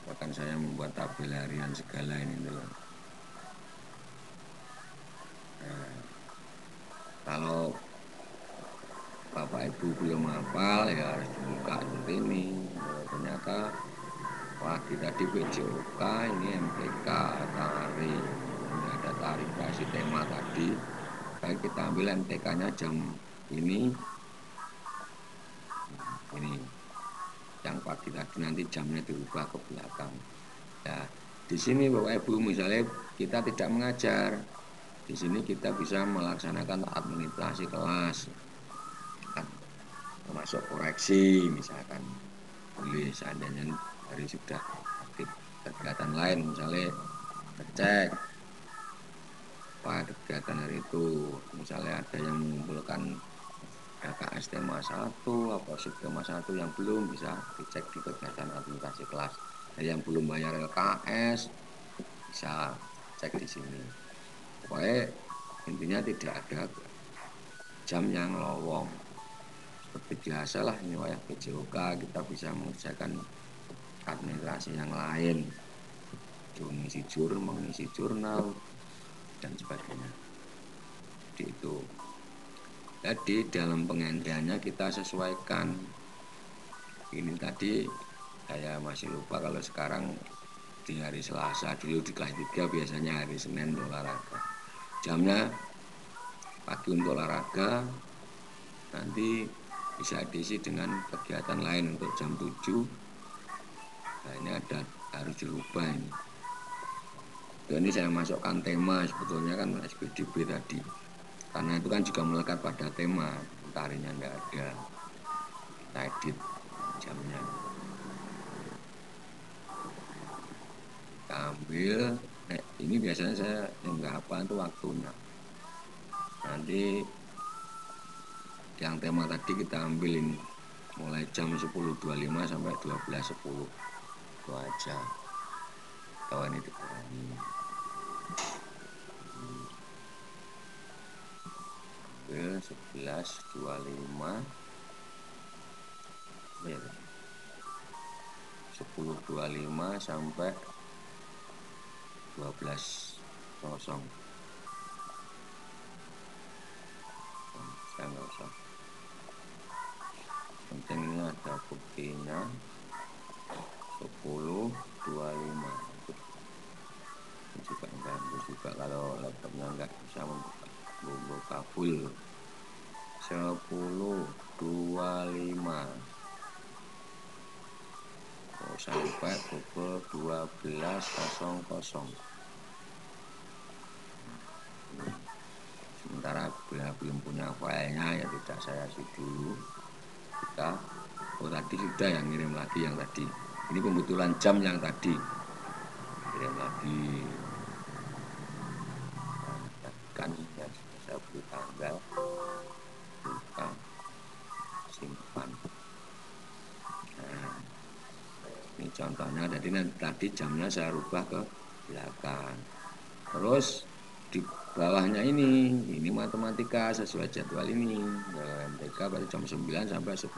Bahkan saya membuat tabel harian segala ini dulu. Nah, kalau Bapak Ibu belum hafal ya harus dibuka seperti ini. Ternyata pagi tadi PJOK, ini MTK, tari, ini ada tari basi tema tadi. Baik, kita ambil MTK-nya jam ini yang pagi tadi, nanti jamnya dirubah ke belakang. Ya, di sini Bapak Ibu misalnya kita tidak mengajar, di sini kita bisa melaksanakan administrasi kelas, termasuk koreksi misalkan, boleh seandainya hari sudah aktif kegiatan lain, misalnya ngecek kegiatan hari itu, misalnya ada yang mengumpulkan KKS tema 1 atau tema 1 yang belum, bisa dicek di kegiatan administrasi kelas. Yang belum bayar LKS bisa cek di sini. Pokoknya intinya tidak ada jam yang lowong. Seperti biasa lah ini wayah PJOK, kita bisa mengerjakan administrasi yang lain, mengisi jurnal dan sebagainya. Jadi itu. Jadi dalam pengandiannya kita sesuaikan. Ini tadi saya masih lupa, kalau sekarang di hari Selasa, dulu di kelas 3 biasanya hari Senin olahraga. Jamnya pagi untuk olahraga, nanti bisa diisi dengan kegiatan lain untuk jam 7. Nah ini harus dirubah ini. Ini saya masukkan tema, sebetulnya kan SPDB tadi. Karena itu kan juga melekat pada tema, tarinya enggak ada. Kita edit jamnya. Kita ambil, ini biasanya saya enggak apa itu waktunya. Nanti yang tema tadi kita ambil ini, mulai jam 10.25 sampai 12.10. Itu aja. Tahu ini dikurangi. 11.25 10.25 sampai 12.00. Saya nggak usah, penting ini ada buktinya. 10.25 juga bagus juga, kalau laptopnya nggak bisa membuka full. 10.25 sampai pukul 12.00. Sementara belum punya filenya, ya tidak saya isi dulu. Tadi sudah yang ngirim lagi yang tadi. Ini pembetulan jam yang tadi. Kirim lagi. Kan ya, saya beri tanggal, buka, simpan. Nah, ini contohnya. Jadi tadi jamnya saya rubah ke belakang. Terus di bawahnya ini matematika sesuai jadwal ini. MTK pada jam 9 sampai 10.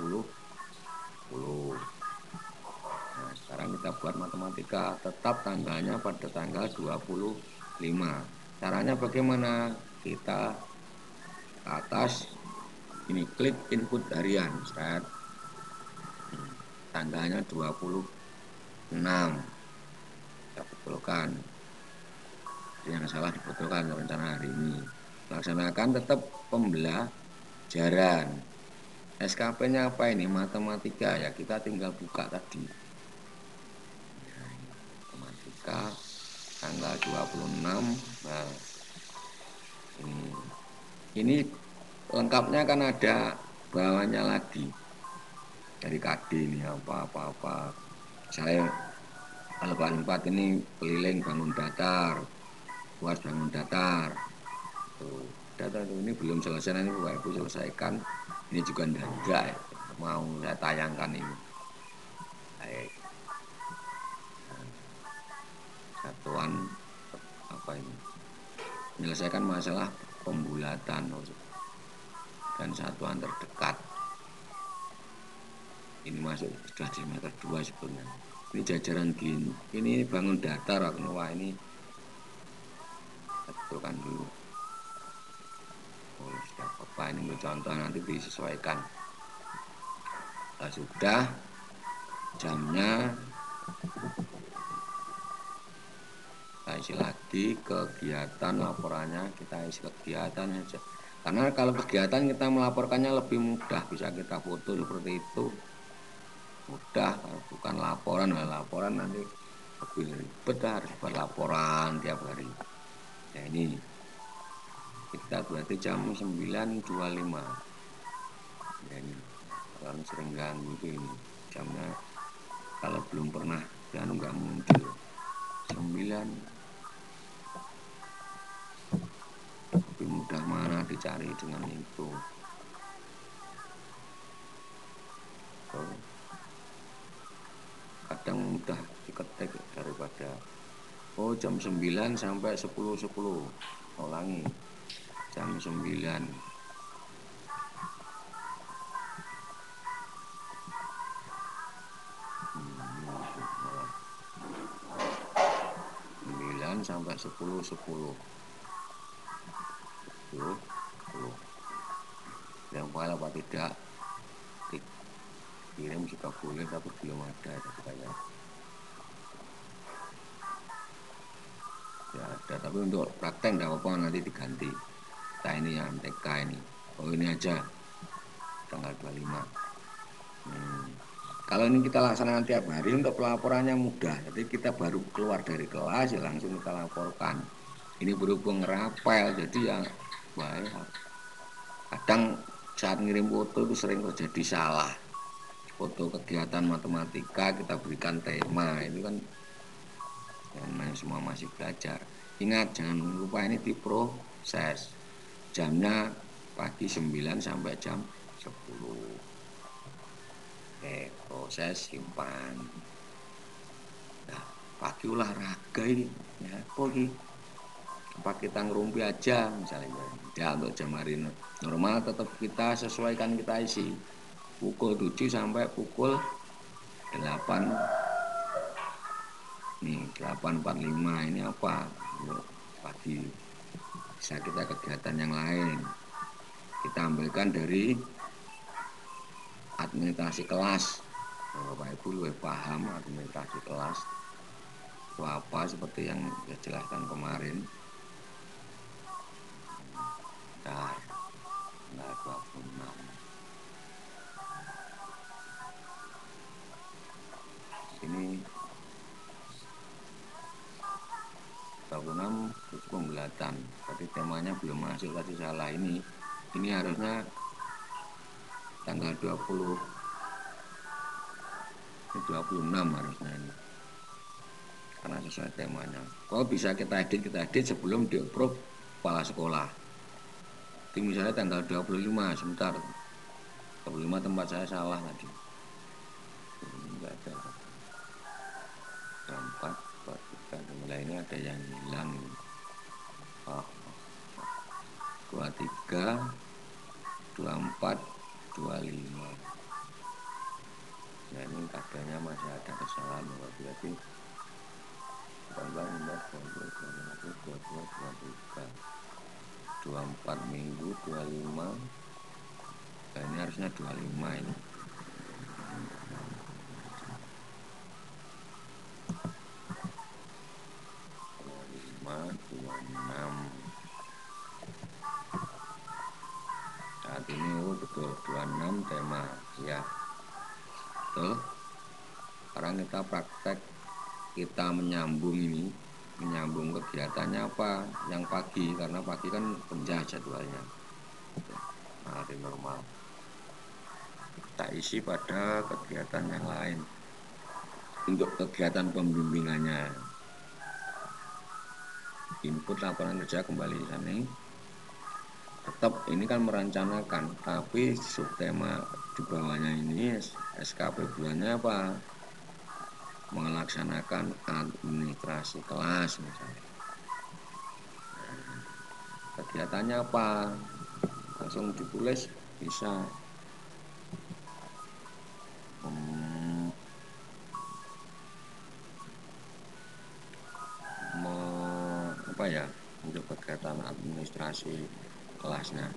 Nah, sekarang kita buat matematika, tetap tanggalnya pada tanggal 25. Caranya bagaimana? Kita ke atas ini klik input harian, set. Tanggalnya 26. Kita betulkan. Yang salah dibetulkan rencana hari ini. laksanakan tetap pembelajaran. SKP-nya apa ini? Matematika ya, kita tinggal buka tadi. Matematika tanggal 26. Nah, ini lengkapnya kan ada bawahnya lagi. Dari KD ini apa. Saya kalau kelas 4 ini keliling bangun datar, luas bangun datar. Tuh, datar ini belum selesai, nanti Bapak Ibu selesaikan. Ini juga enggak mau saya tayangkan ini. Baik. Satuan apa ini? Menyelesaikan masalah pembulatan dan satuan terdekat. Ini masuk sudah di semester 2 sebetulnya. Ini jajaran gini. Ini bangun datar, wah ini betulkan dulu. Oh, sudah apa ini contoh nanti disesuaikan. Nah, sudah jamnya kita isi lagi kegiatan laporannya, kita isi kegiatan aja. Karena kalau kegiatan kita melaporkannya lebih mudah, bisa kita foto seperti itu. Mudah, kalau bukan laporan, laporan nanti lebih ribet, harus buat laporan tiap hari. Nah ini kita berarti jam 9.25. Ya ini kalau sering ganggu ini jamnya, kalau belum pernah dan nggak muncul 9. Lebih mudah mana dicari dengan itu. Kadang mudah diketik daripada jam 9 sampai 10.10. Ulangi, jam 9. Sampai 10.10. Yang file apa tidak kirim juga boleh, tapi belum ada katanya. Ya ada, tapi untuk praktek tidak apa-apa, nanti diganti. Nah ini yang MTK ini. Ini aja tanggal 25. Kalau ini kita laksanakan tiap hari, untuk pelaporannya mudah. Jadi kita baru keluar dari kelas ya langsung kita laporkan. Ini berhubung rapel, jadi ya baik. Kadang saat ngirim foto itu sering terjadi salah. Foto kegiatan matematika kita berikan tema, itu kan yang semua masih belajar. Ingat jangan lupa ini diproses. Jamnya pagi 9 sampai jam 10. Proses simpan. Nah, pagi olahraga ini ya apa kita ngerumpi aja misalnya ya, untuk jam hari normal tetap kita sesuaikan, kita isi pukul 7 sampai pukul 8 nih, 8.45 ini apa pagi. Bisa kita kegiatan yang lain kita ambilkan dari administrasi kelas. Bapak Ibu lebih paham administrasi kelas itu apa, seperti yang saya jelaskan kemarin. Nah, 26. Ini 26 terus pembulatan. Tadi temanya belum masuk, tadi salah ini harusnya tanggal 20. Ini 26 harusnya ini. Karena sesuai temanya. Bisa kita edit sebelum di-approve kepala sekolah. Jadi misalnya tanggal 25, sebentar. 25 tempat saya salah tadi. Enggak ada. 4, 23, mulai ini ada yang hilang. 23, 24, 25. Nah ini kadangnya masih ada kesalahan, berarti 24 minggu 25. Nah ini harusnya 25 ini. 26. betul 26 tema ya betul. Sekarang kita praktek, kita menyambung kegiatannya apa yang pagi, karena pagi kan penjah jadwalnya hari normal, kita isi pada kegiatan yang lain untuk kegiatan pembimbingannya. Input laporan kerja kembali sana. Tetap ini kan merencanakan, tapi subtema di bawahnya ini SKP bulannya apa? Melaksanakan administrasi kelas misalnya. Kegiatannya apa? Langsung ditulis bisa. Apa ya, untuk kegiatan administrasi kelasnya,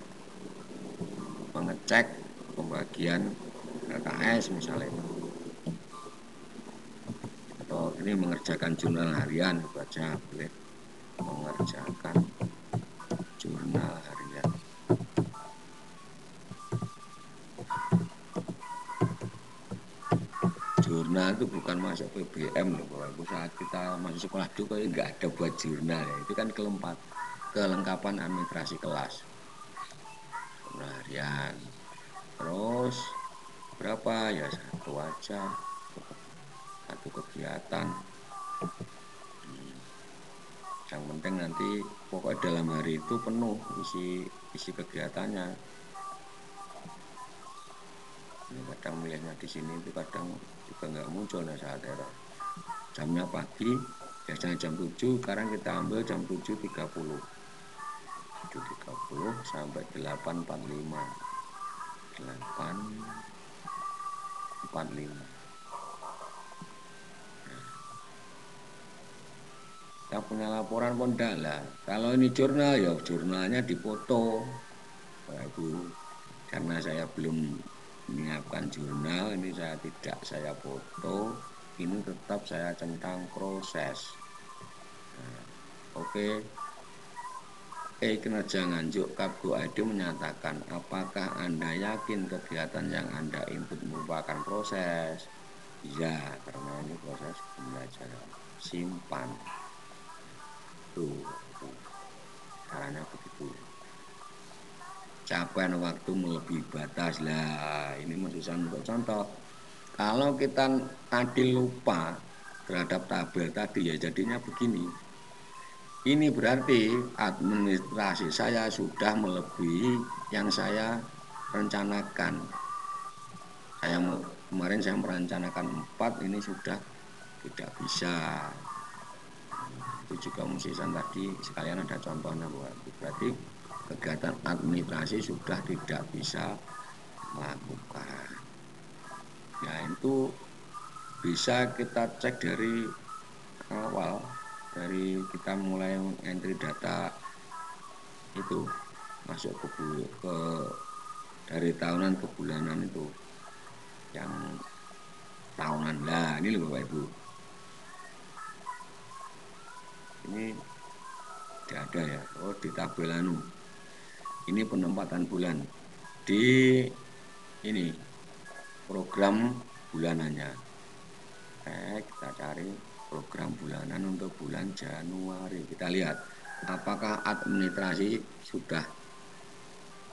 mengecek pembagian LKS misalnya, atau ini mengerjakan jurnal harian baca, boleh mengerjakan jurnal harian. Jurnal itu bukan masuk PBM loh, Bapak Ibu. Saat kita masuk sekolah dulu nggak ada buat jurnal ya. Itu kan kelengkapan administrasi kelas. Jurnal harian. Terus berapa ya, satu aja, satu kegiatan. Yang penting nanti pokoknya dalam hari itu penuh isi kegiatannya. Ini kadang melihatnya di sini itu kadang juga nggak muncul saat error. Jamnya pagi, biasanya jam 7, sekarang kita ambil jam 7.30. 7.30 sampai 8.45. 8.45. Kita punya laporan pun enggak lah. Kalau ini jurnal ya jurnalnya dipoto, Bapak Ibu. Karena saya belum menyiapkan jurnal, ini saya foto, ini tetap saya centang proses. Nah, oke. Kinerja nganjuk Kapgo ID menyatakan, apakah Anda yakin kegiatan yang Anda input merupakan proses? Iya, karena ini proses pembelajaran. Simpan. Tuh, caranya begitu. Capaian waktu melebihi batas lah. Ini masih untuk contoh. Kalau kita tadi lupa terhadap tabel tadi ya jadinya begini. Ini berarti administrasi saya sudah melebihi yang saya rencanakan. Kemarin saya merencanakan 4, ini sudah tidak bisa. Itu juga musisan tadi sekalian ada contohnya, berarti kegiatan administrasi sudah tidak bisa melakukan. Ya itu bisa kita cek dari awal, dari kita mulai entry data itu masuk ke dari tahunan ke bulanan itu yang tahunan lah. Ini loh Bapak Ibu, ini tidak ada ya. Oh di tabel ini penempatan bulan di ini program bulanannya. Kita cari program bulanan untuk bulan Januari. Kita lihat apakah administrasi sudah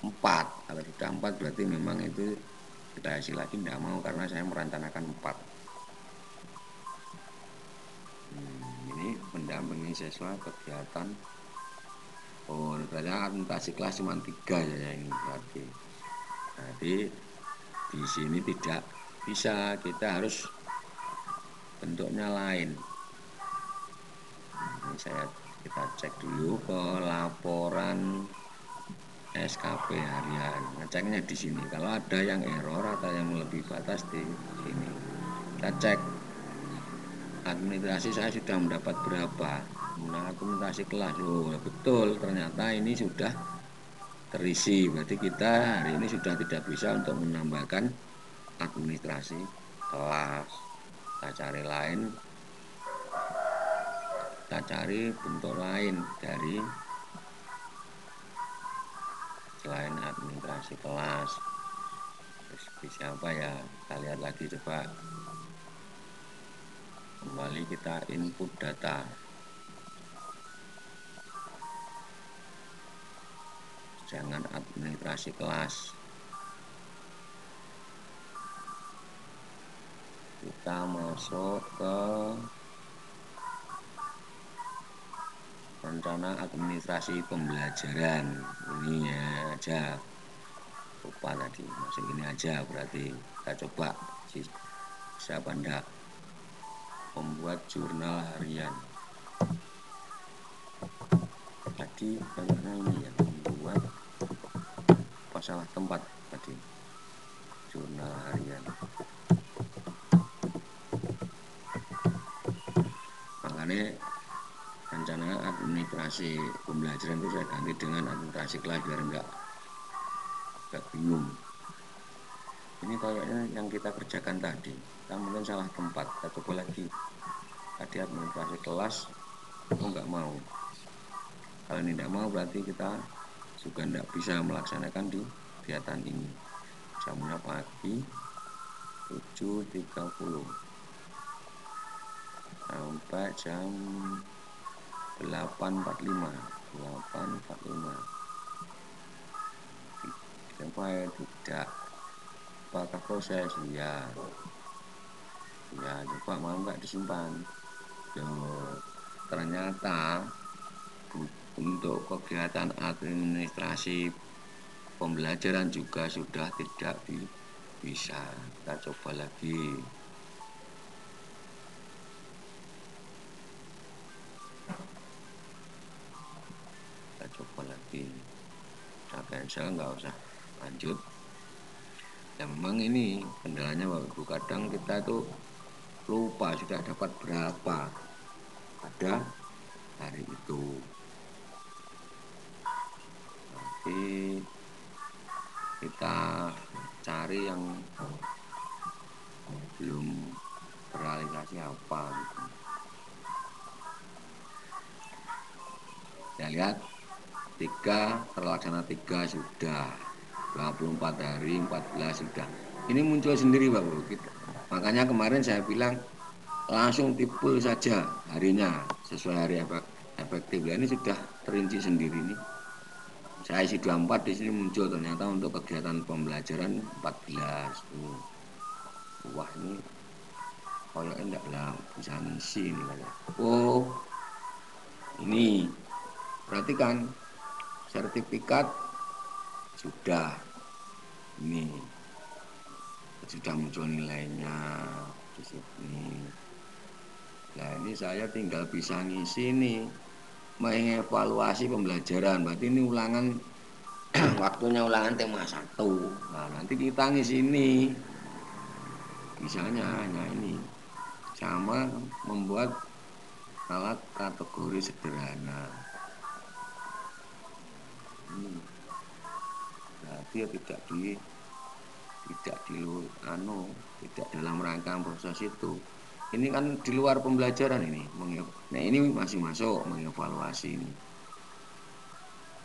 4. Kalau sudah 4 berarti memang itu kita isi lagi, tidak mau karena saya merencanakan 4. Ini mendampingi siswa kegiatan. Oh, ternyata administrasi kelas cuma 3 ya ini berarti. Jadi di sini tidak bisa, kita harus bentuknya lain. Ini kita cek dulu ke laporan SKP harian. Ngeceknya di sini. Kalau ada yang error atau yang melebihi batas di sini, kita cek administrasi saya sudah mendapat berapa. Nah, administrasi kelas, oh betul, ternyata ini sudah terisi. Berarti kita hari ini sudah tidak bisa untuk menambahkan administrasi kelas. Kita cari lain, kita cari bentuk lain dari selain administrasi kelas. Terus bisa apa ya, kita lihat lagi, coba kembali kita input data. Jangan administrasi kelas. Kita masuk ke rencana administrasi pembelajaran. Ini ya aja. Lupa tadi, masuk ini aja berarti. Kita coba siapa ndak membuat jurnal harian. Tadi bagaimana ini ya, membuat salah tempat tadi, jurnal harian. Makanya rencana administrasi pembelajaran itu saya ganti dengan administrasi kelas biar enggak bingung. Ini kayaknya yang kita kerjakan tadi, kita mungkin salah tempat. Kita coba lagi. Tadi administrasi kelas, aku nggak mau. Kalau ini tidak mau berarti kita juga tidak bisa melaksanakan di kegiatan ini. Jamnya pagi 7.30 sampai jam 8.45. Kenapa tidak? Apakah proses? Ya, coba mau nggak disimpan? Ternyata untuk kegiatan administrasi pembelajaran juga sudah tidak bisa. Kita coba lagi. Kita cancel, nggak usah lanjut. Ya memang ini kendalanya Bapak Ibu, kadang kita tuh lupa sudah dapat berapa pada hari itu. Nanti kita cari yang belum terrealisasi apa gitu. Ya lihat, 3 terlaksana, 3 sudah, 24 hari, 14 sudah. Ini muncul sendiri Bapak Ibu. Makanya kemarin saya bilang langsung tipul saja harinya sesuai hari efektif. Ini sudah terinci sendiri nih. Saya isi 24, di sini muncul ternyata untuk kegiatan pembelajaran 14. Wah, ini kayaknya enggak lah bisa ngisi ini kayak. Oh, ini perhatikan, sertifikat sudah, ini sudah muncul nilainya di sini. Nah ini saya tinggal bisa ngisi nih, mengevaluasi pembelajaran. Berarti ini ulangan waktunya ulangan tema 1. Nah nanti kita ngisi ini, misalnya hanya ini, sama membuat alat kategori sederhana. Berarti ya tidak dalam rangka proses itu. Ini kan di luar pembelajaran ini. Nah ini masih masuk mengevaluasi ini.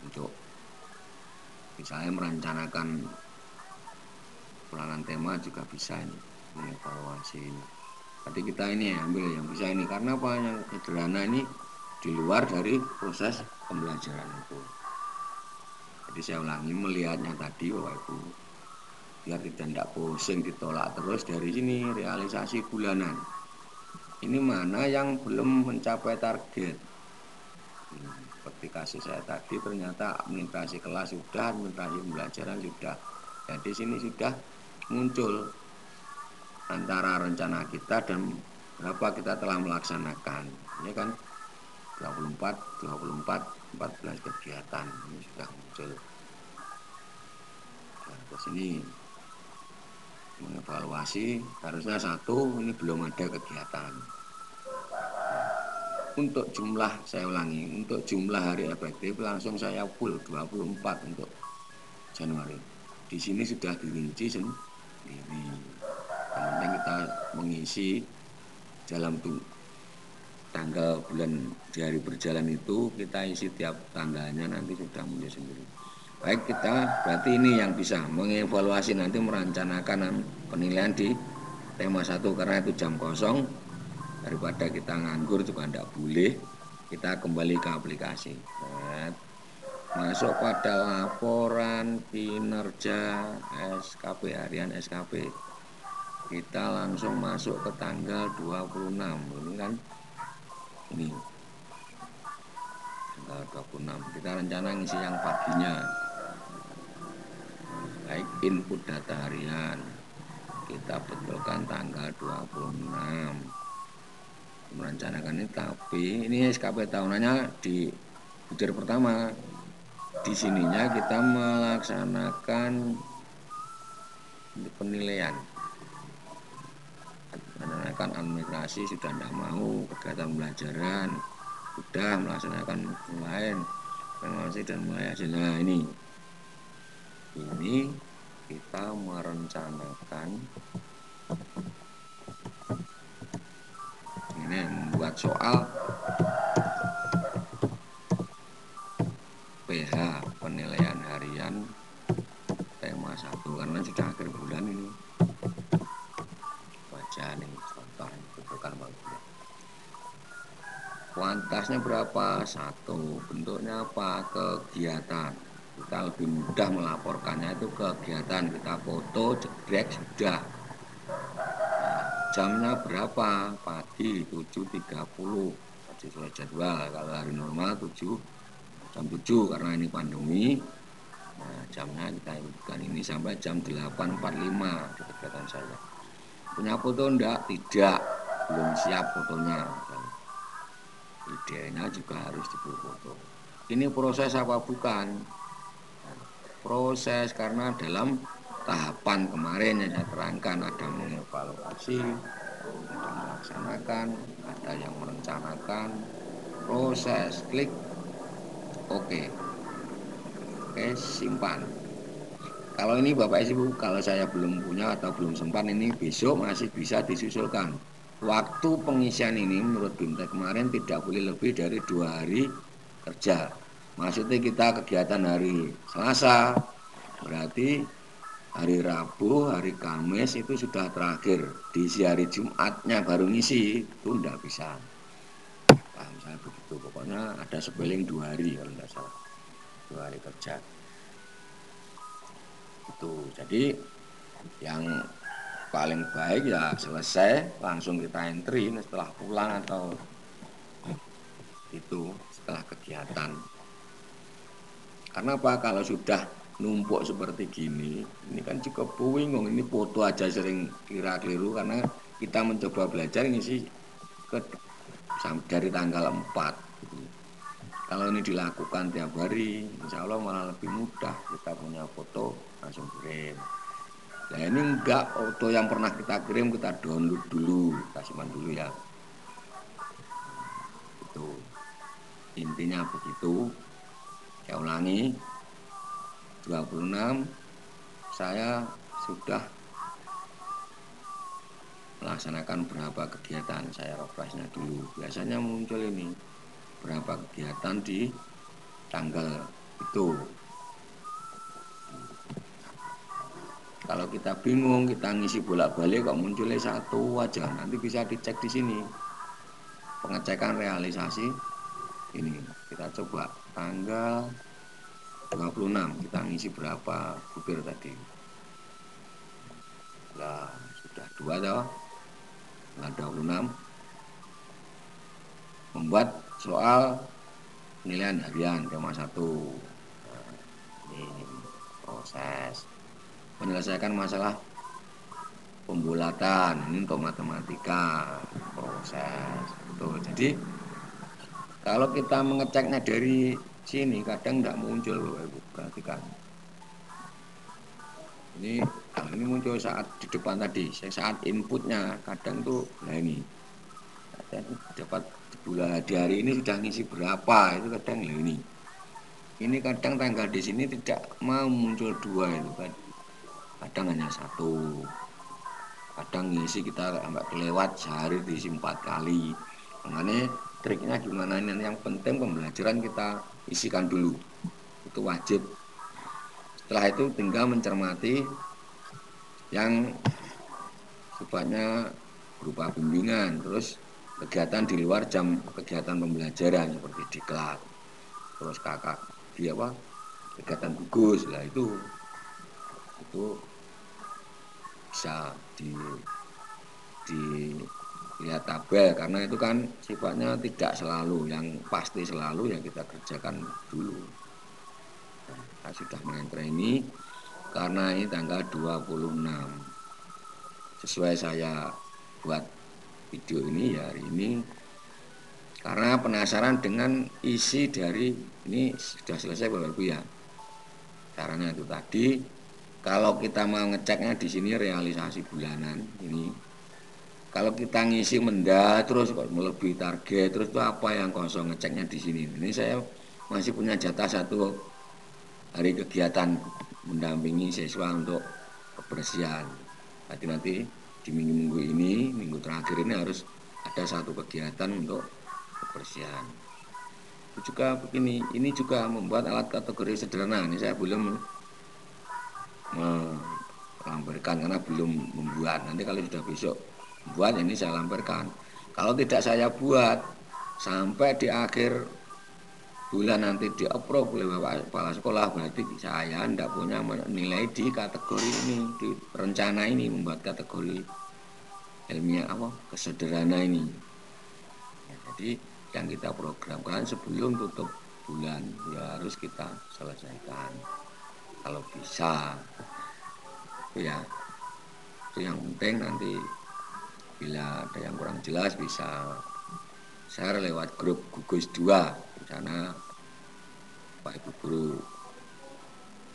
Untuk misalnya merencanakan ulangan tema juga bisa ini, mengevaluasi ini. Tapi kita ini ambil yang bisa ini, karena apa, yang sederhana ini di luar dari proses pembelajaran itu. Jadi saya ulangi, melihatnya tadi Bapak Ibu, biar kita tidak pusing ditolak terus. Dari sini realisasi bulanan, ini mana yang belum mencapai target. Seperti kasus saya tadi, ternyata administrasi kelas sudah, administrasi pembelajaran sudah. Jadi sini sudah muncul antara rencana kita dan berapa kita telah melaksanakan. Ini kan 24, 14 kegiatan ini sudah muncul. Nah, ke sini mengevaluasi, harusnya 1, ini belum ada kegiatan. Untuk jumlah, saya ulangi, untuk jumlah hari efektif langsung saya full 24 untuk Januari. Di sini sudah dirinci sendiri. Yang penting kita mengisi dalam tanggal bulan di hari berjalan itu, kita isi tiap tanggalnya, nanti sudah muncul sendiri. Baik, kita berarti ini yang bisa mengevaluasi nanti merencanakan penilaian di tema 1 karena itu jam kosong, daripada kita nganggur juga tidak boleh. Kita kembali ke aplikasi. Masuk pada laporan kinerja SKP harian SKP. Kita langsung masuk ke tanggal 26. Ini kan ini tanggal 26. Kita rencana ngisi yang paginya. Baik, input data harian kita betulkan tanggal 26 merencanakan ini, tapi ini SKP tahunannya di butir pertama. Di sininya kita melaksanakan penilaian, melaksanakan administrasi sudah tidak mau, kegiatan pembelajaran sudah melaksanakan lain, evaluasi dan mulai hasil. Nah ini kita merencanakan ini membuat soal PH penilaian harian tema 1 karena sudah akhir bulan ini. Baca nih contoh bentukan bagus. Kuantitasnya berapa? 1. Bentuknya apa? Kegiatan. Kita lebih mudah melaporkannya itu kegiatan. Kita foto, jebrek, sudah. Nah, jamnya berapa? Pagi 7.30 sesuai jadwal. Kalau hari normal jam 7 karena ini pandemi. Nah, jamnya kita ikutkan ini sampai jam 8.45 di kegiatan saya. Punya foto enggak? Tidak, belum siap fotonya. Idenya juga harus difoto. Ini proses apa bukan? Proses karena dalam tahapan kemarin yang saya terangkan ada mengevaluasi, ada melaksanakan, ada yang merencanakan, proses, klik, oke, simpan. Kalau ini Bapak Ibu, kalau saya belum punya atau belum sempat, ini besok masih bisa disusulkan. Waktu pengisian ini menurut BIMTEK kemarin tidak boleh lebih dari 2 hari kerja. Maksudnya kita kegiatan hari Selasa, berarti hari Rabu, hari Kamis itu sudah terakhir. Diisi hari Jumatnya baru ngisi, itu tidak bisa. Paham saya begitu, pokoknya ada spelling 2 hari kalau tidak salah. 2 hari kerja. Itu, jadi yang paling baik ya selesai langsung kita entry setelah pulang atau itu setelah kegiatan. Karena apa? Kalau sudah numpuk seperti gini, ini kan cukup bingung. Ini foto aja sering kira-keliru karena kita mencoba belajar ngisi dari tanggal 4. Kalau ini dilakukan tiap hari, insya Allah malah lebih mudah. Kita punya foto langsung kirim. Nah ini enggak, foto yang pernah kita kirim kita download dulu, kita simpan dulu ya. Itu intinya begitu. Saya ulangi, 26 saya sudah melaksanakan berapa kegiatan. Saya refreshnya dulu. Biasanya muncul ini berapa kegiatan di tanggal itu. Kalau kita bingung, kita ngisi bolak-balik kok munculnya 1 aja. Nanti bisa dicek di sini. Pengecekan realisasi ini kita coba tanggal 26 kita ngisi berapa butir tadi. Nah, sudah 2 toh. Tanggal 26 membuat soal penilaian harian tema 1. Nah, ini proses menyelesaikan masalah pembulatan ini untuk matematika proses. Tuh, jadi kalau kita mengeceknya dari sini kadang tidak muncul, Bapak Ibu. Perhatikan. Ini muncul saat di depan tadi, saat inputnya kadang tuh, nah ini dapat bulan di hari ini sudah ngisi berapa itu kadang ini. Ini kadang tanggal di sini tidak mau muncul 2 itu kan. Kadang hanya 1. Kadang ngisi kita sampai kelewat sehari diisi 4 kali. Makanya triknya gimana ini? Yang penting pembelajaran kita isikan dulu. Itu wajib Setelah itu tinggal mencermati yang sifatnya berupa bimbingan, terus kegiatan di luar jam kegiatan pembelajaran seperti diklat, terus kakak dia apa kegiatan gugus lah itu bisa dilihat tabel karena itu kan sifatnya tidak selalu yang pasti selalu yang kita kerjakan dulu. Nah, saya sudah mengentre ini karena ini tanggal 26 sesuai saya buat video ini ya hari ini karena penasaran dengan isi dari ini sudah selesai Bapak Ibu ya. Caranya itu tadi kalau kita mau ngeceknya di sini realisasi bulanan ini. Kalau kita ngisi mendah terus kok melebihi target terus itu apa yang kosong ngeceknya di sini. Ini saya masih punya jatah 1 hari kegiatan mendampingi siswa untuk kebersihan. Nanti di minggu-minggu ini, minggu terakhir ini harus ada 1 kegiatan untuk kebersihan. Itu juga begini, ini juga membuat alat kategori sederhana. Ini saya belum melampirkan karena belum membuat. Nanti kalau sudah besok buat ini saya lampirkan. Kalau tidak saya buat sampai di akhir bulan nanti di-approve oleh Bapak Kepala Sekolah berarti saya tidak punya nilai di kategori ini, di rencana ini membuat kategori ilmiah apa kesederhana ini. Ya, jadi yang kita programkan sebelum tutup bulan ya harus kita selesaikan kalau bisa. Ya itu yang penting nanti bila ada yang kurang jelas bisa share lewat grup gugus 2 di sana Pak Ibu Guru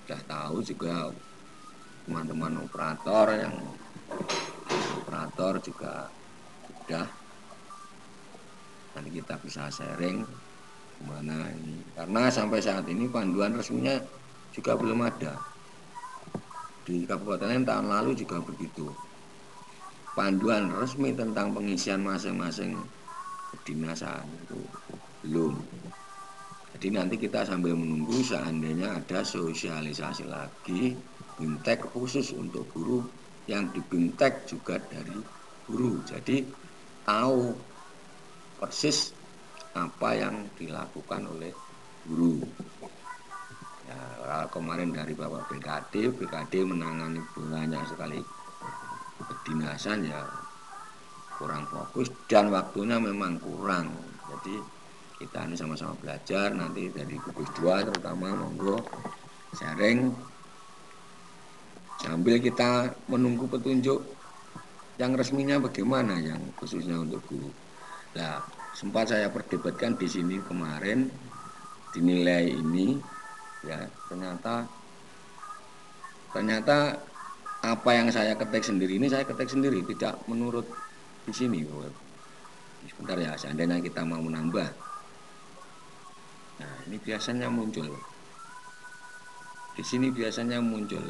sudah tahu juga teman-teman operator juga sudah nanti kita bisa sharing kemana ini karena sampai saat ini panduan resminya juga belum ada di kabupaten tahun lalu juga begitu. Panduan resmi tentang pengisian masing-masing kedinasan itu belum. Jadi nanti kita sambil menunggu seandainya ada sosialisasi lagi BIMTEK khusus untuk guru yang di BIMTEK juga dari guru. Jadi tahu persis apa yang dilakukan oleh guru. Ya, kemarin dari Bapak BKD menangani banyak sekali kedinasan ya kurang fokus dan waktunya memang kurang. Jadi kita ini sama-sama belajar nanti dari gugus 2 terutama monggo sharing sambil kita menunggu petunjuk yang resminya bagaimana yang khususnya untuk guru. Nah, sempat saya perdebatkan di sini kemarin dinilai ini ya ternyata apa yang saya ketik sendiri ini saya ketik sendiri tidak menurut di sini. Sebentar ya, seandainya kita mau menambah. Nah, ini biasanya muncul. Di sini biasanya muncul.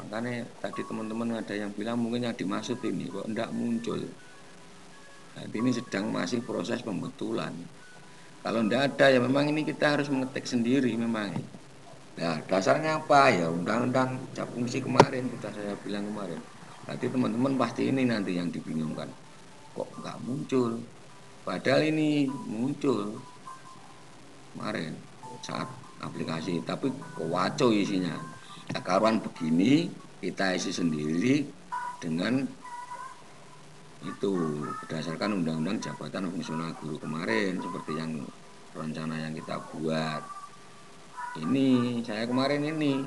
Makanya tadi teman-teman ada yang bilang mungkin yang dimaksud ini kok enggak muncul. Nah, ini sedang masih proses pembetulan. Kalau enggak ada ya memang ini kita harus mengetik sendiri memang. Nah, dasarnya apa ya undang-undang fungsi kemarin sudah saya bilang kemarin. Nanti teman-teman pasti ini nanti yang dibingungkan. Kok nggak muncul? Padahal ini muncul kemarin saat aplikasi, tapi kewaco isinya. Nah, karuan begini kita isi sendiri dengan itu berdasarkan undang-undang jabatan fungsional guru kemarin seperti yang rencana yang kita buat. Ini saya kemarin ini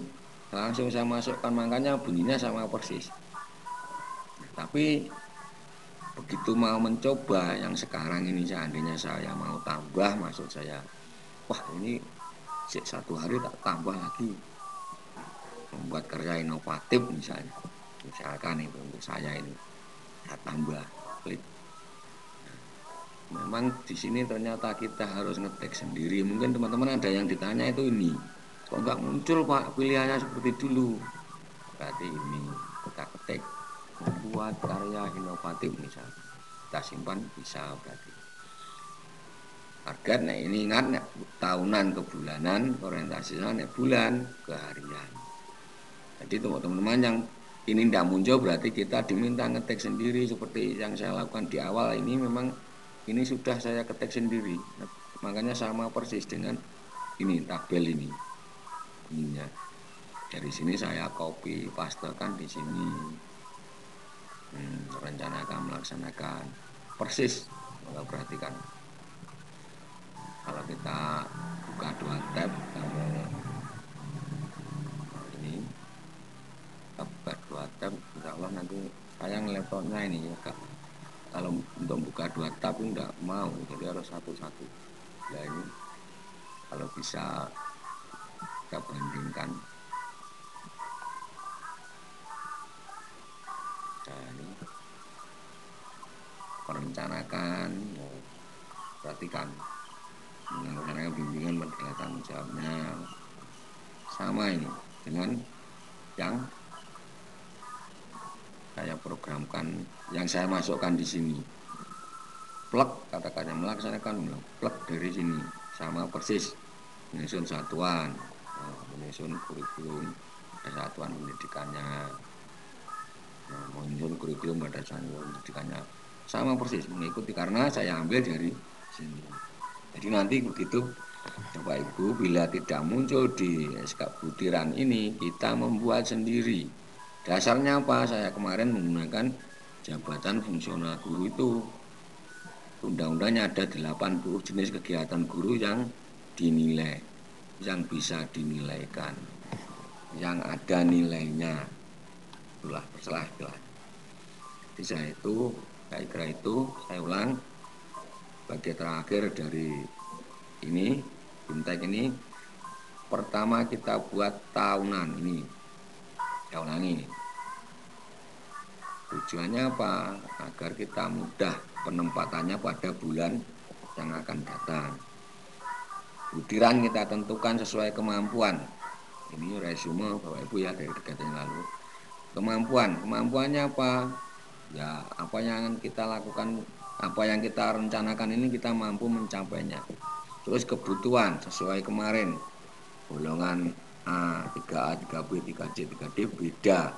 langsung saya masukkan makanya bunyinya sama persis. Tapi begitu mau mencoba yang sekarang ini seandainya saya mau tambah maksud saya, wah ini 1 hari tak tambah lagi membuat karya inovatif misalkan itu untuk saya ini saya tambah klik. Memang di sini ternyata kita harus ngetik sendiri. Mungkin teman-teman ada yang ditanya itu ini, kok nggak muncul Pak pilihannya seperti dulu? Berarti ini kita ketik membuat karya inovatif misalnya, kita simpan bisa berarti. Target nek ini ingat nek tahunan ke bulanan, orientasinya nek bulan ke harian. Jadi teman-teman yang ini tidak muncul berarti kita diminta ngetik sendiri seperti yang saya lakukan di awal ini memang ini sudah saya ketik sendiri. Makanya sama persis dengan ini tabel ini. Ininya. Dari sini saya copy pastekan di sini. Rencanakan, melaksanakan. Persis. Kalau perhatikan. Kalau kita buka 2 tab, ini kita buka 2 tab, insya Allah nanti saya laptopnya ini ya Kak. Kalau untuk buka 2 tab enggak mau, jadi harus satu-satu. Nah ini kalau bisa kita bandingkan. Nah ini merencanakan, perhatikan. Melaksanakan bimbingan pada tanggung jawabnya sama ini dengan yang saya programkan, yang saya masukkan di sini. Plug katakannya melaksanakan plug dari sini sama persis menyusun satuan, menyusun kurikulum pada satuan pendidikannya, menyusun kurikulum pada satuan pendidikannya sama persis mengikuti karena saya ambil dari sini. Jadi nanti begitu Bapak Ibu bila tidak muncul di SK butiran ini kita membuat sendiri. Dasarnya apa? Saya kemarin menggunakan jabatan fungsional guru itu. Undang-undangnya ada 80 jenis kegiatan guru yang dinilai, yang bisa dinilaikan, yang ada nilainya. Itulah persalah. Jadi saya kira itu saya ulang. Bagian terakhir dari ini BIMTEK ini pertama kita buat tahunan ini saya ulangi, tujuannya apa? Agar kita mudah penempatannya pada bulan yang akan datang. Butiran kita tentukan sesuai kemampuan. Ini resume Bapak Ibu ya dari kegiatan yang lalu. Kemampuannya apa? Ya apa yang kita lakukan, apa yang kita rencanakan ini kita mampu mencapainya. Terus kebutuhan sesuai kemarin, golongan A, 3A, 3B, 3C, 3D beda.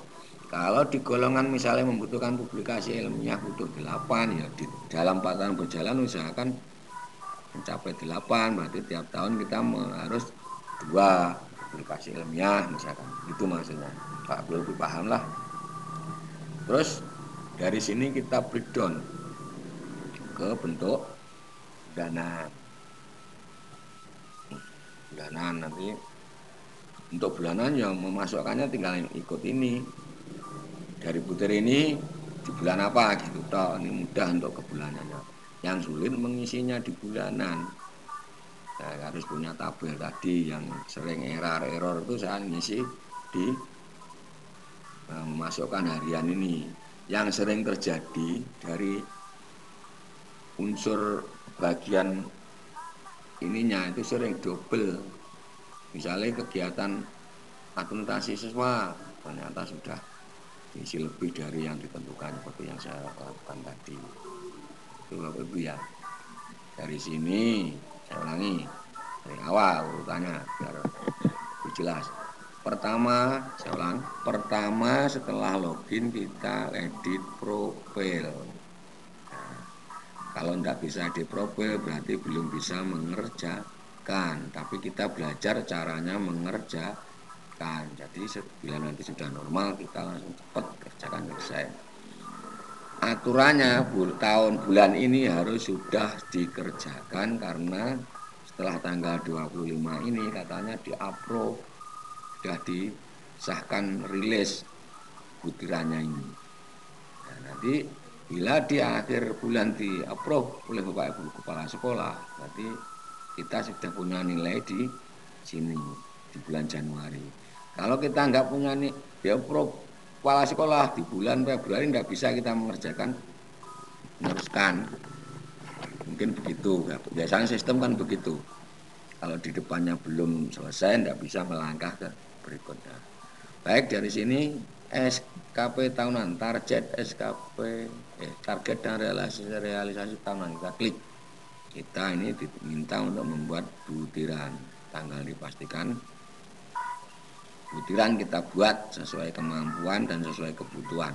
Kalau di golongan misalnya membutuhkan publikasi ilmiah butuh 8, ya di dalam 4 tahun berjalan usahakan mencapai 8, berarti tiap tahun kita harus 2 publikasi ilmiah misalkan. Itu maksudnya. Pak lebih paham lah. Terus dari sini kita breakdown ke bentuk dana. Bulanan nanti untuk bulanan yang memasukkannya tinggal ikut ini dari butir ini di bulan apa gitu toh, ini mudah untuk ke bulanannya. Yang sulit mengisinya di bulanan. Saya harus punya tabel tadi yang sering error itu saya ngisi di memasukkan harian ini. Yang sering terjadi dari unsur bagian ininya itu sering double. Misalnya kegiatan akuntansi siswa ternyata sudah diisi lebih dari yang ditentukan seperti yang saya lakukan tadi. Itu Bapak Ibu ya. Dari sini saya ulangi dari awal urutannya biar lebih jelas. Pertama, saya ulang. Pertama setelah login kita edit profil. Nah, kalau tidak bisa edit profil berarti belum bisa mengerjakan. Tapi kita belajar caranya mengerjakan. Jadi bila nanti sudah normal kita langsung cepat kerjakan selesai. Aturannya tahun bulan ini harus sudah dikerjakan karena setelah tanggal 25 ini katanya di-approve, sudah disahkan rilis butirannya ini. Nah, nanti bila di akhir bulan di-approve oleh Bapak Ibu Kepala Sekolah, berarti kita sudah punya nilai di sini di bulan Januari. Kalau kita nggak punya nih di-approve Kepala Sekolah di bulan Februari nggak bisa kita mengerjakan meneruskan. Mungkin begitu. Biasanya sistem kan begitu. Kalau di depannya belum selesai, tidak bisa melangkah ke berikutnya. Baik, dari sini SKP tahunan, target SKP, target dan realisasi tahunan, kita klik. kita ini diminta untuk membuat butiran. Tanggal dipastikan, butiran kita buat sesuai kemampuan dan sesuai kebutuhan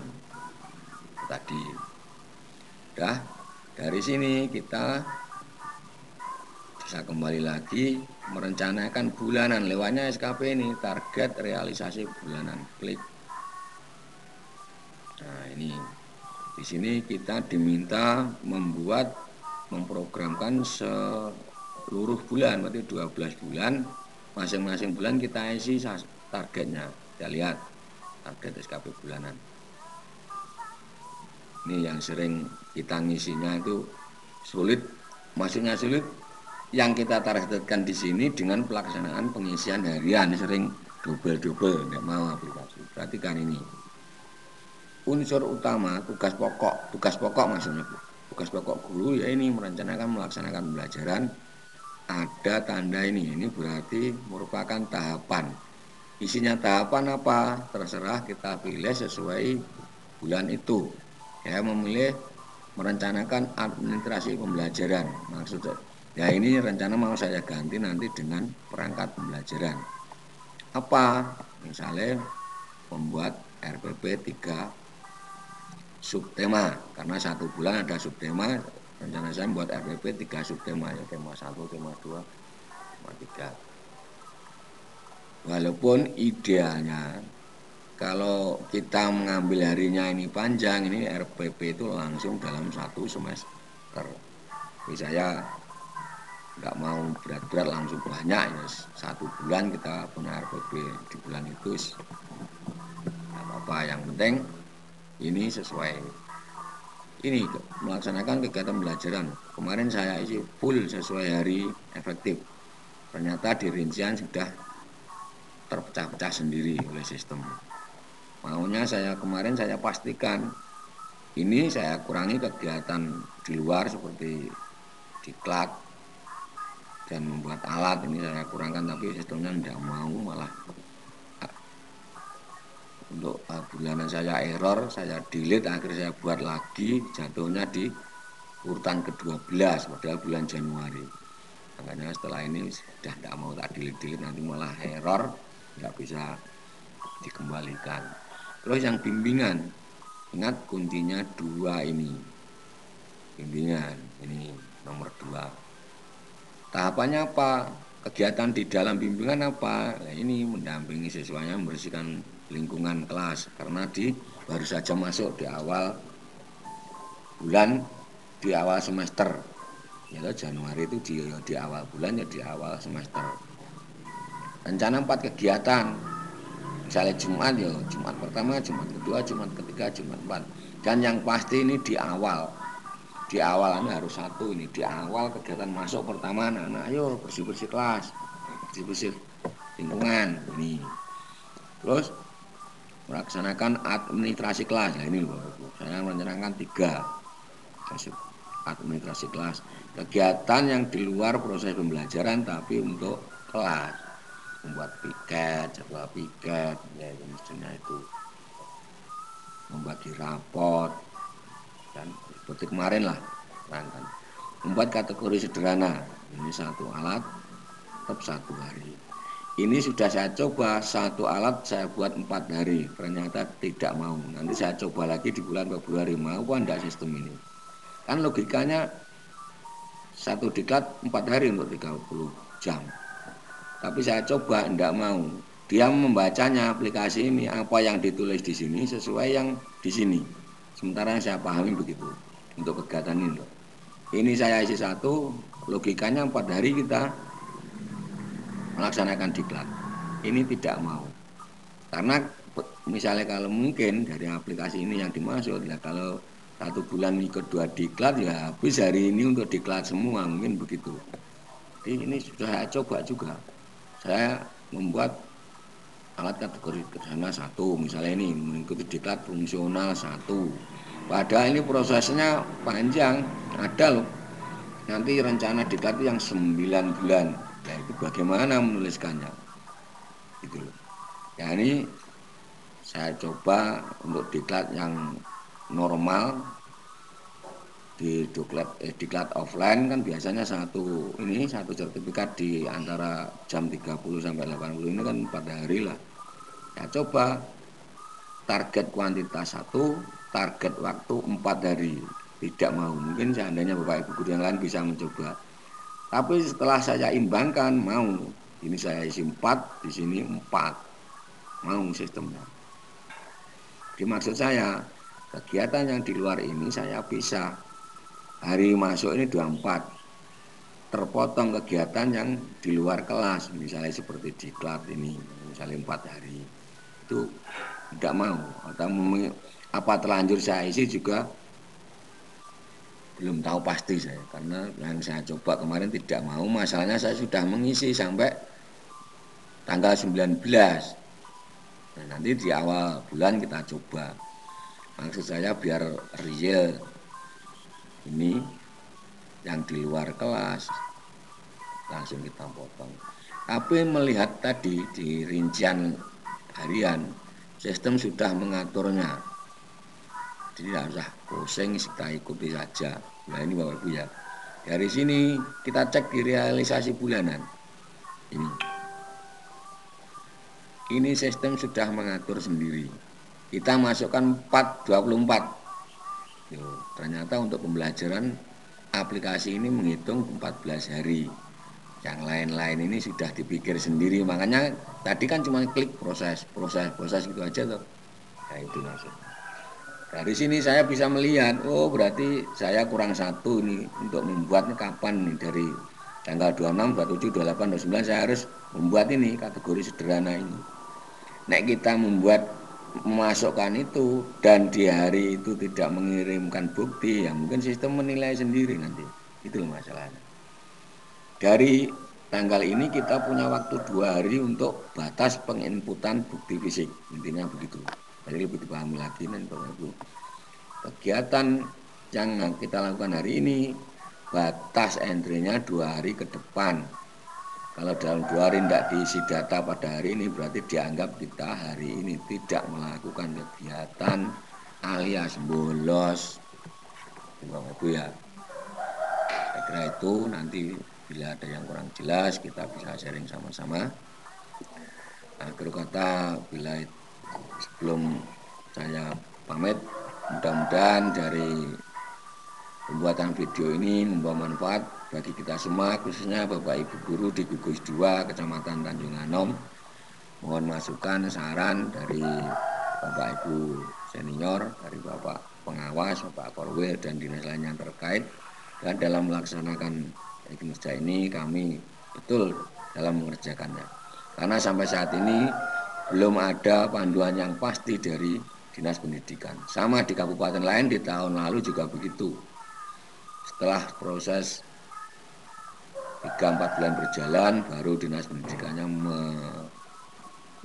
tadi. Udah, dari sini kita bisa kembali lagi merencanakan bulanan. Lewatnya SKP ini target realisasi bulanan. Klik. Nah, ini di sini kita diminta memprogramkan seluruh bulan, berarti 12 bulan, masing-masing bulan kita isi targetnya. Kita lihat target SKP bulanan. Ini yang sering kita ngisinya itu sulit, maksudnya sulit. Yang kita targetkan di sini dengan pelaksanaan pengisian harian sering double, tidak mau aplikasi. Perhatikan ini. Unsur utama tugas pokok maksudnya tugas pokok guru ya ini merencanakan melaksanakan pembelajaran. Ada tanda ini berarti merupakan tahapan. Isinya tahapan apa terserah, kita pilih sesuai bulan itu. Ya, memilih merencanakan administrasi pembelajaran, maksudnya ya ini rencana mau saya ganti nanti dengan perangkat pembelajaran apa, misalnya membuat RPP 3 subtema, karena satu bulan ada subtema. Rencana saya membuat RPP 3 subtema, ya tema 1, tema 2, tema 3. Walaupun idealnya kalau kita mengambil harinya ini panjang, ini RPP itu langsung dalam 1 semester. Tapi saya nggak mau berat-berat langsung banyak, ya 1 bulan kita punya RPP di bulan itu nggak apa-apa. Yang penting ini sesuai. Ini melaksanakan kegiatan pembelajaran. Kemarin saya isi full sesuai hari efektif. Ternyata di rincian sudah terpecah-pecah sendiri oleh sistem. Maunya kemarin saya pastikan ini saya kurangi kegiatan di luar seperti diklat dan membuat alat, ini saya kurangkan, tapi sistemnya tidak mau, malah untuk bulanan saya error, saya delete, akhirnya saya buat lagi, jatuhnya di urutan ke-12 padahal bulan Januari. Makanya setelah ini sudah tidak mau tak delete, nanti malah error, tidak bisa dikembalikan. Terus yang bimbingan, ingat kuncinya 2 ini. Bimbingan, ini nomor 2. Tahapannya apa? Kegiatan di dalam bimbingan apa? Nah, ini mendampingi siswanya membersihkan lingkungan kelas, karena baru saja masuk di awal bulan, di awal semester. Ya, Januari itu di awal bulan, ya di awal semester. Rencana 4 kegiatan. Misalnya Jumat, ya Jumat pertama, Jumat kedua, Jumat ketiga, Jumat 4. Dan yang pasti ini di awal. Di awal ini harus 1 ini. Di awal kegiatan masuk pertama, anak-anak ayo bersih-bersih kelas, bersih-bersih lingkungan. Ini. Terus melaksanakan administrasi kelas. Nah, ini loh, saya merencanakan 3 administrasi kelas. Kegiatan yang di luar proses pembelajaran tapi untuk kelas. Membuat piket, jadwal piket, ya mestinya itu. Membagi rapot, dan seperti kemarin lah. Membuat kategori sederhana. Ini 1 alat, tetap 1 hari. Ini sudah saya coba, 1 alat saya buat 4 hari. Ternyata tidak mau. Nanti saya coba lagi di bulan Februari, mau apa enggak sistem ini. Kan logikanya 1 diklat 4 hari untuk 30 jam. Tapi saya coba enggak mau. Dia membacanya aplikasi ini, apa yang ditulis di sini sesuai yang di sini. Sementara yang saya pahami begitu untuk kegiatan ini. Ini saya isi 1, logikanya 4 hari kita melaksanakan diklat. Ini tidak mau. Karena misalnya kalau mungkin dari aplikasi ini yang dimaksud, ya kalau 1 bulan ikut 2 diklat, ya habis hari ini untuk diklat semua, mungkin begitu. Jadi ini sudah saya coba juga. Saya membuat alat kategori sederhana 1, misalnya ini mengikuti diklat fungsional 1. Padahal ini prosesnya panjang, ada loh. Nanti rencana diklat yang 9 bulan. Nah, itu bagaimana menuliskannya? Gitu loh. Ya ini saya coba untuk diklat yang normal di diklat offline kan biasanya satu sertifikat di antara jam 30 sampai 80 ini kan 4 hari lah. Ya coba target kuantitas 1, target waktu 4 hari. Tidak mau, mungkin seandainya Bapak Ibu guru yang lain bisa mencoba. Tapi setelah saya imbangkan mau, ini saya isi 4, di sini 4. Mau sistemnya. Jadi maksud saya kegiatan yang di luar ini saya bisa hari masuk ini 24, terpotong kegiatan yang di luar kelas, misalnya seperti diklat ini, misalnya 4 hari, itu tidak mau. Atau apa terlanjur saya isi juga belum tahu pasti saya, karena yang saya coba kemarin tidak mau, masalahnya saya sudah mengisi sampai tanggal 19. Nah, nanti di awal bulan kita coba. Maksud saya biar real ini yang di luar kelas langsung kita potong. Tapi melihat tadi di rincian harian, sistem sudah mengaturnya. Jadi tidak usah pusing, kita ikuti saja. Nah ini Bapak Ibu ya. Dari sini kita cek di realisasi bulanan. Ini sistem sudah mengatur sendiri. Kita masukkan 424. Ternyata untuk pembelajaran aplikasi ini menghitung 14 hari. Yang lain-lain ini sudah dipikir sendiri. Makanya tadi kan cuma klik proses gitu aja tuh. Nah itu maksudnya. Dari sini saya bisa melihat, oh berarti saya kurang 1 nih untuk membuatnya kapan nih, dari tanggal 26, 27, 28, 29 saya harus membuat ini kategori sederhana ini. Nek kita membuat memasukkan itu dan di hari itu tidak mengirimkan bukti, ya mungkin sistem menilai sendiri nanti. Itu masalahnya. Dari tanggal ini kita punya waktu 2 hari untuk batas penginputan bukti fisik. Intinya begitu. Jadi lebih dipahami lagi nanti Bapak Ibu. Kegiatan yang kita lakukan hari ini, batas entry-nya 2 hari ke depan. Kalau dalam 2 hari tidak diisi data pada hari ini, berarti dianggap kita hari ini tidak melakukan kegiatan alias bolos. Bapak Ibu ya. Saya kira itu, nanti bila ada yang kurang jelas kita bisa sharing sama-sama. Akhir kata, sebelum saya pamit, mudah-mudahan dari pembuatan video ini membawa manfaat bagi kita semua, khususnya Bapak Ibu guru di Gugus 2 Kecamatan Tanjung Anom. Mohon masukan, saran dari Bapak Ibu senior, dari Bapak pengawas, Bapak Korwil dan dinas lain yang terkait. Dan dalam melaksanakan kinerja ini kami betul dalam mengerjakannya. Karena sampai saat ini belum ada panduan yang pasti dari Dinas Pendidikan. Sama di kabupaten lain di tahun lalu juga begitu. Setelah proses 3-4 bulan berjalan, baru Dinas Pendidikannya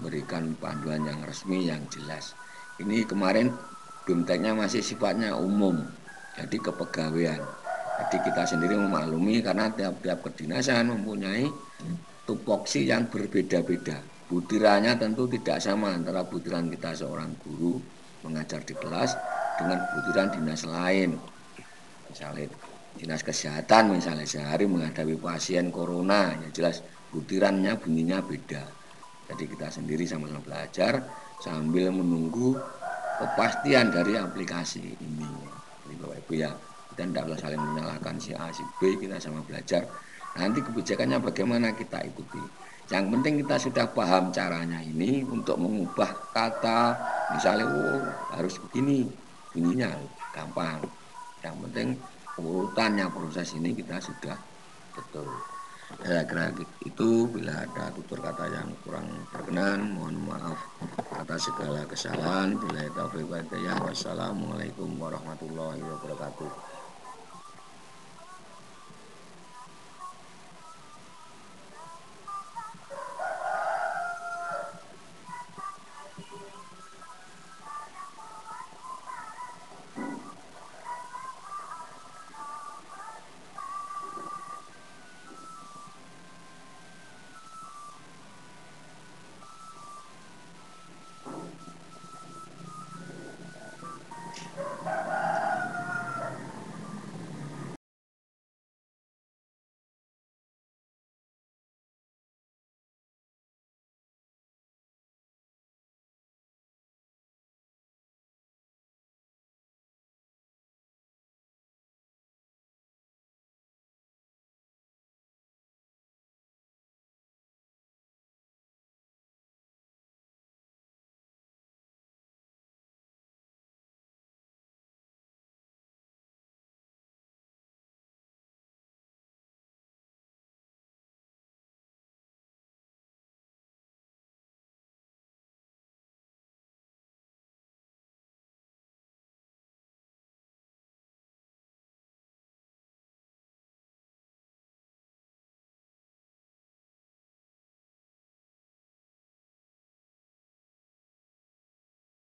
memberikan panduan yang resmi, yang jelas. Ini kemarin BIMTEK-nya masih sifatnya umum, jadi kepegawaian. Jadi kita sendiri memaklumi karena tiap-tiap kedinasan mempunyai tupoksi yang berbeda-beda. Butirannya tentu tidak sama antara butiran kita seorang guru mengajar di kelas dengan butiran dinas lain. Misalnya dinas kesehatan, misalnya sehari menghadapi pasien corona, ya jelas butirannya bunyinya beda. Jadi kita sendiri sama-sama belajar sambil menunggu kepastian dari aplikasi ini. Jadi Bapak Ibu ya, kita tidak boleh saling menyalahkan si A, si B, kita sama belajar. Nanti kebijakannya bagaimana kita ikuti. Yang penting kita sudah paham caranya ini untuk mengubah kata, misalnya harus begini, bunyinya gampang. Yang penting urutannya proses ini kita sudah betul. Saya kira itu, bila ada tutur kata yang kurang berkenan, mohon maaf atas segala kesalahan. Bila taufiq wal hidayah, wassalamualaikum warahmatullahi wabarakatuh.